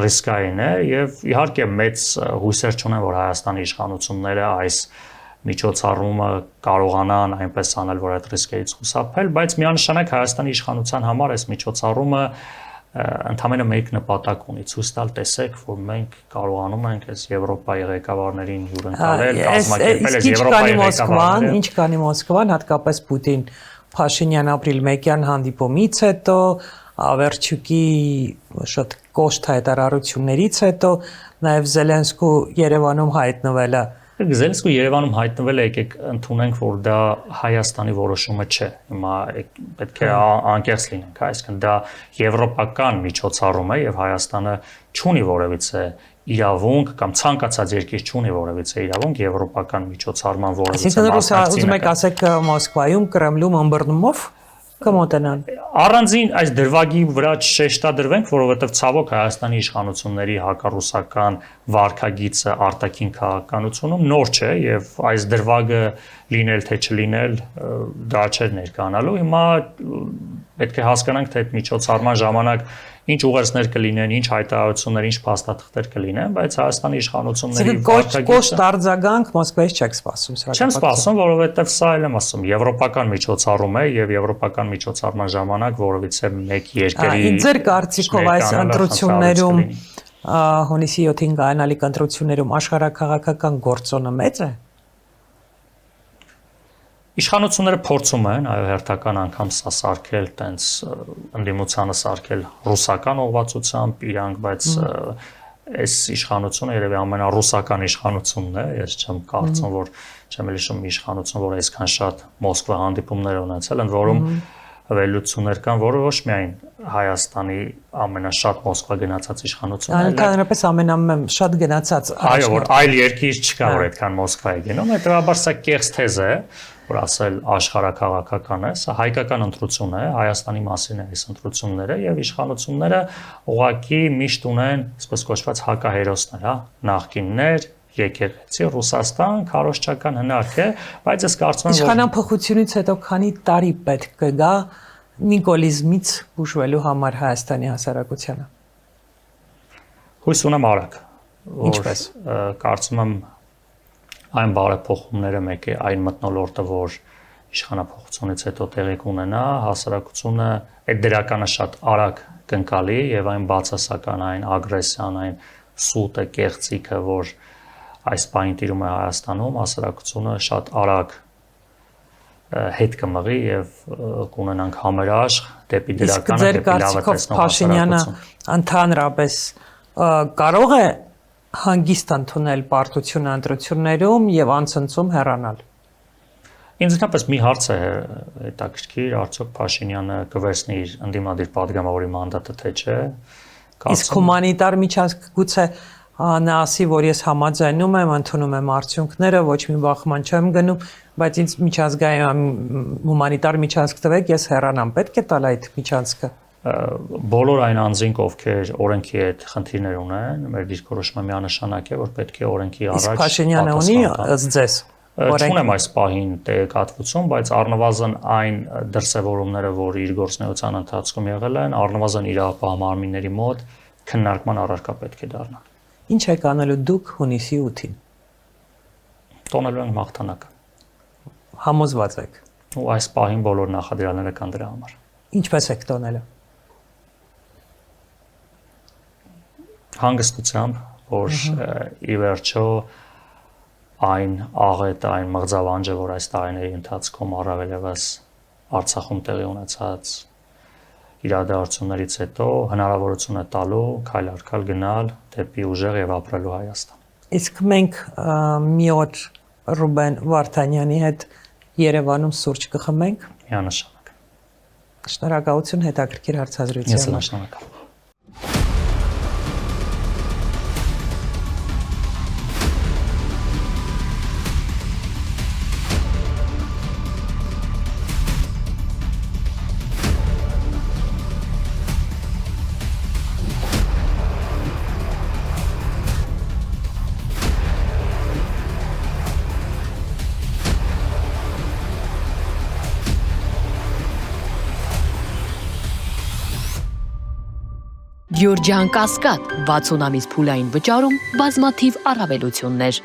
ռիսկային է եւ իհարկե մեծ հույսեր չունեմ, որ Հայաստանի իշխանությունները այս միջոցառումը կարողանան այնպես անել, որ այդ ռիսկերից խուսափել, բայց միանշանակ Հայաստանի իշխանության համար այս միջոցառումը ընդամենը մեկ նպատակ ունի՝ ցույց տալ, տեսեք, որ մենք կարողանում ենք այս Եվրոպայի ղեկավարներին հյուրընկալել, կազմակերպել այս Եվրոպայի ղեկավարները։ Ինչ կանի Մոսկվան, հատկապես Պուտին Փաշինյան ապրիլ 1-յան հանդիպումից հետո, Ավերչուկի շատ կոշտ հայտարարություններից հետո, նաև Զելենսկու Երևանում հայտնվելը Զելենսկու Երևանում հայտնվել է, եկեք ընդունենք, որ դա Հայաստանի որոշումը չէ։ Հիմա պետք է անկեղծ լինենք, այսինքն դա եվրոպական միջոցառում է եւ Հայաստանը չունի որևիցե իրավունք կամ ցանկացած երկիր չունի որևիցե իրավունք եվրոպական միջոցառման որևիցե մասնակցի։ Ուզում եք ասեք Մոսկվայում Կրեմլում ըմբռնումով կմոտենան։ Առանձին այս դրվագի վրա չշեշտադրվենք, որովհետև ցավոք Հայաստանի իշխանությունների հակառուսական վարքագիծը արտաքին քաղաքականությունում նոր չէ եւ այս դրվագը լինել թե չլինել դա չէր ներկայանալու։ Հիմա պետք է հասկանանք, թե այդ միջոցառման ժամանակ ինչ ուղերձներ կլինեն, ինչ հայտարարություններ, ինչ փաստաթղթեր կլինեն, բայց Հայաստանի իշխանությունների կոշտ արձագանք Մոսկվայից չեք սպասում, Չեմ սպասում, որովհետև սա էլ եմ ասում, եվրոպական միջոցառում է եւ եվրոպական միջոցառման ժամանակ որովհետեւ մեկ երկրի Ձեր կարծիքով այս ընտրություններում հունիսի 7-ին կայանալիք ընտրություններում աշխարհաքաղաքական գործոնը մեծ է։ Իշխանությունները փորձում են, այո, հերթական անգամ սա սարքել, տենց ընդդիմությանը սարքել ռուսական ուղղվածությամբ իրանք, բայց այս իշխանությունը երևի ամենառուսական իշխանությունն է, ես չեմ կարծում, որ չեմ հիշում իշխանություն, որ այսքան շատ Մոսկվա հանդիպումներ ունեցել, ընդ որում վերլուծություններ կան, որը ոչ միայն Հայաստանի ամենաշատ Մոսկվա գնացած իշխանությունն է, Ընդհանրապես ամենաշատ գնացած այո, որ այլ երկիր չկա, որ այդքան Մոսկվա է գնում, հետեւաբար սա կեղծ թեզ է, որ ասել աշխարհակաղակական է, սա հայկական ընտրություն է, Հայաստանի մասին է այս ընտրությունները եւ իշխանությունները ուղղակի միշտ ունեն, այսպես կոչված հակահերոսներ, հա, նախկիններ, եկեղեցի, Ռուսաստան, քարոզչական հնարք է, բայց ես կարծում եմ, որ իշխանափոխությունից հետո քանի տարի պետք կգա նիկոլիզմից բուժվելու համար Հայաստանի հասարակությանը։ Հույս ունեմ արագ։ Ինչպես։ Կարծում եմ այն բարեփոխումները մեկ է այն մթնոլորտը, որ իշխանափոխությունից հետո տեղի կունենա, հասարակությունը այդ դրականը շատ արագ կընկալի եւ այն բացասական, այն ագրեսիան, այն սուտը, կեղծիքը, որ այս բանին տիրում է Հայաստանում, հասարակությունը շատ արագ հետ կմղի եւ կունենանք համերաշխ դեպի դրականը, դեպի լավացնող Փաշինյանը ընդհանրապես կարող է հանգիստ ընդունել պարտությունը ընտրություններում եւ անցնցում հեռանալ։ Ինձ ինքնապես մի հարց է հետաքրքիր, արդյոք Փաշինյանը կվերցնի իր ընդդիմադիր падգամավորի մանդատը թե չէ։ Իսկ հումանիտար միջանցք գուցե նա ասի, որ ես համաձայնում եմ, ընդունում եմ արդյունքները, ոչ մի բախման չեմ գնում, բայց ինձ միջազգային հումանիտար միջանցք տվեք, ես հեռանամ, պետք է տալ այդ միջանցքը։ Բոլոր այն անձինք, ովքեր օրենքի հետ խնդիրներ ունեն, մեր դիրքորոշումը միանշանակ է, որ պետք է օրենքի առաջ Իսկ Փաշինյանը ունի ըստ ձեզ չունեմ այս պահին տեղեկատվություն, բայց առնվազն այն դրսևորումները, որ իր գործունեության ընթացքում եղել են, առնվազն իրավապահ մարմինների մոտ քննարկման առարկա պետք է դառնան։ Ինչ եք անելու դուք հունիսի 8-ին։ Տոնելու ենք մաղթանակը։ Համոզված եք։ Ու այս պահին բոլոր նախադրյալները կան դրա համար։ Ինչպես եք տոնելու։ Հանգստությամբ, որ ի վերջո այն աղետը, այն մղձավանջը, որ այս տարիների ընթացքում առավել եւս Արցախում տեղի ունեցած իրադարձություններից հետո հնարավորություն է տալու քայլ առ քայլ գնալ դեպի ուժեղ եւ ապրելու Հայաստան։ Իսկ մենք մի օր Ռուբեն Վարդանյանի հետ Երևանում սուրճ կխմենք։ Միանշանակ։ Շնորհակալություն հետաքրքիր հարցազրույցի Ես համար։ շնորհակալ եմ։ Գյուրջան Կասկադ 60 ամիս փուլային վճարում բազմաթիվ առավելություններ։